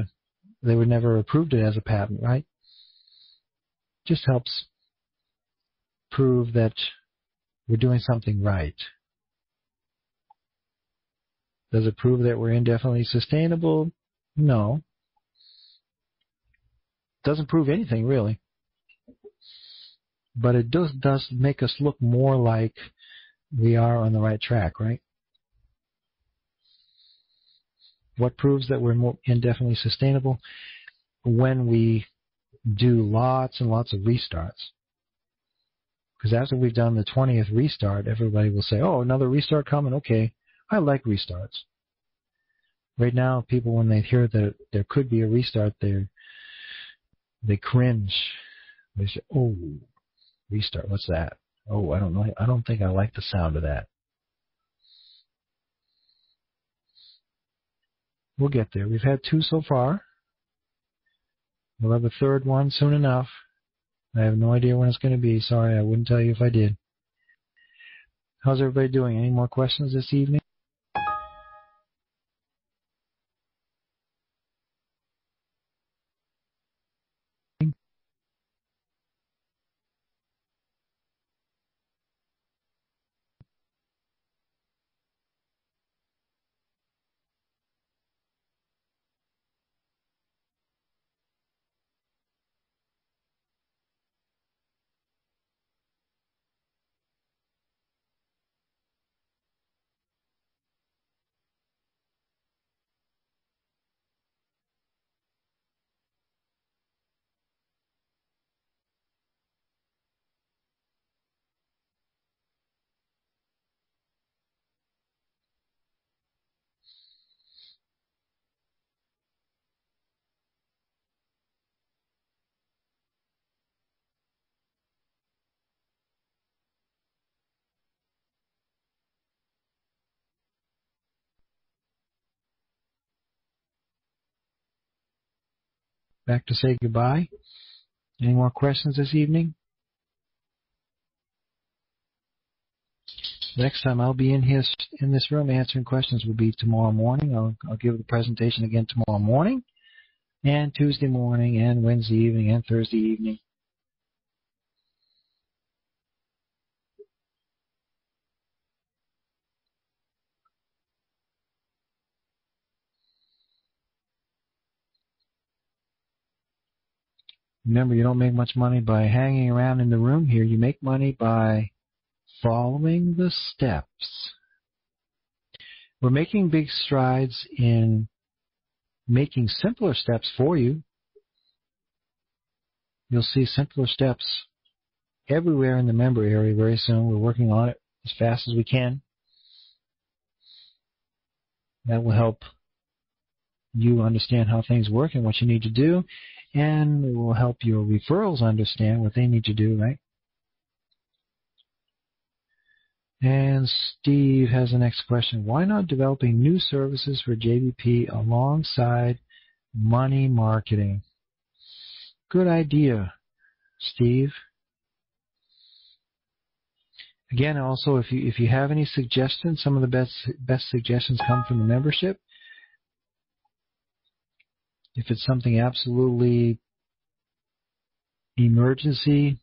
they would never approved it as a patent, right? Just helps prove that we're doing something right. Does it prove that we're indefinitely sustainable? No. Doesn't prove anything, really. But it does make us look more like we are on the right track, right? What proves that we're more indefinitely sustainable? When we do lots and lots of restarts. Because after we've done the 20th restart, everybody will say, oh, another restart coming? Okay, I like restarts. Right now, people, when they hear that there could be a restart, they cringe. They say, oh, restart, what's that? Oh, I don't know. I don't think I like the sound of that. We'll get there. We've had 2 so far. We'll have a 3rd one soon enough. I have no idea when it's going to be. Sorry, I wouldn't tell you if I did. How's everybody doing? Any more questions this evening? Back to say goodbye. Any more questions this evening? The next time I'll be in this room answering questions will be tomorrow morning. I'll give the presentation again tomorrow morning, and Tuesday morning, and Wednesday evening, and Thursday evening. Remember, you don't make much money by hanging around in the room here. You make money by following the steps. We're making big strides in making simpler steps for you. You'll see simpler steps everywhere in the member area very soon. We're working on it as fast as we can. That will help you understand how things work and what you need to do, and it will help your referrals understand what they need to do, right? And Steve has the next question. Why not developing new services for JVP alongside money marketing? Good idea, Steve. Again, also, if you have any suggestions, some of the best suggestions come from the membership. If it's something absolutely emergency,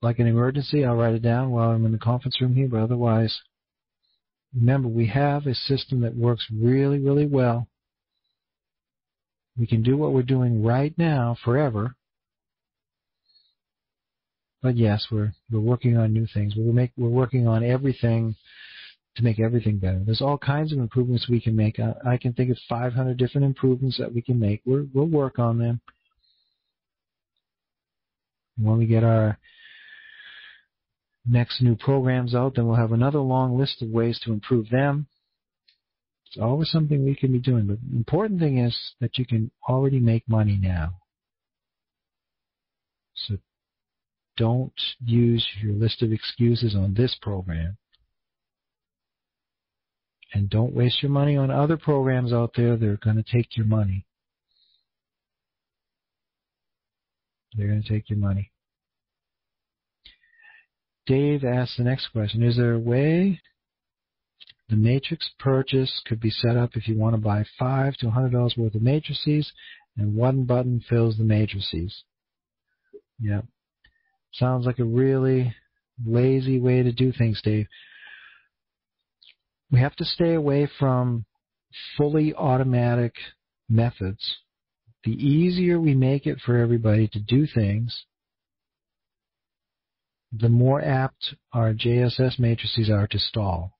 like an emergency, I'll write it down while I'm in the conference room here, but otherwise, remember, we have a system that works really, really well. We can do what we're doing right now forever. But yes, we're working on new things. We're working on everything to make everything better. There's all kinds of improvements we can make. I can think of 500 different improvements that we can make. We'll work on them. When we get our next new programs out, then we'll have another long list of ways to improve them. It's always something we can be doing. But the important thing is that you can already make money now. So don't use your list of excuses on this program. And don't waste your money on other programs out there that are going to take your money. They're going to take your money. Dave asks the next question. Is there a way the matrix purchase could be set up if you want to buy $5 to $100 worth of matrices and one button fills the matrices? Yeah. Sounds like a really lazy way to do things, Dave. We have to stay away from fully automatic methods. The easier we make it for everybody to do things, the more apt our JSS matrices are to stall.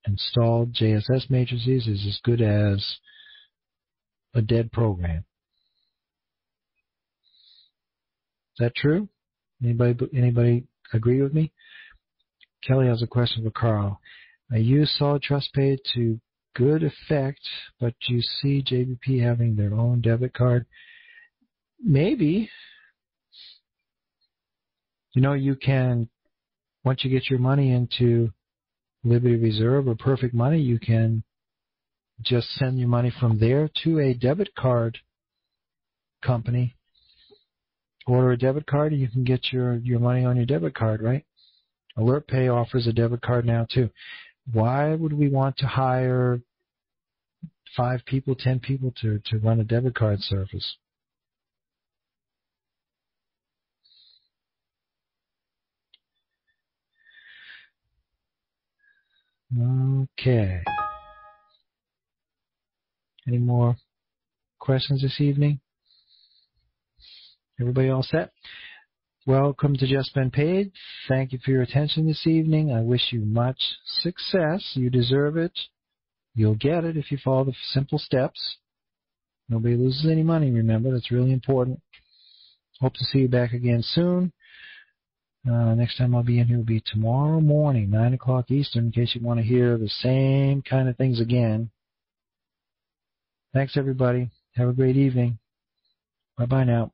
installed JSS matrices is as good as a dead program. Is that true? Anybody agree with me? Kelly has a question for Carl. I use Solid Trust Pay to good effect, but you see JBP having their own debit card. Maybe. You can, once you get your money into Liberty Reserve or Perfect Money, you can just send your money from there to a debit card company. Order a debit card and you can get your money on your debit card, right? AlertPay offers a debit card now too. Why would we want to hire 5 people, 10 people to run a debit card service? Okay. Any more questions this evening? Everybody all set? Welcome to Just Been Paid. Thank you for your attention this evening. I wish you much success. You deserve it. You'll get it if you follow the simple steps. Nobody loses any money, remember. That's really important. Hope to see you back again soon. Next time I'll be in here will be tomorrow morning, 9 o'clock Eastern, in case you want to hear the same kind of things again. Thanks, everybody. Have a great evening. Bye-bye now.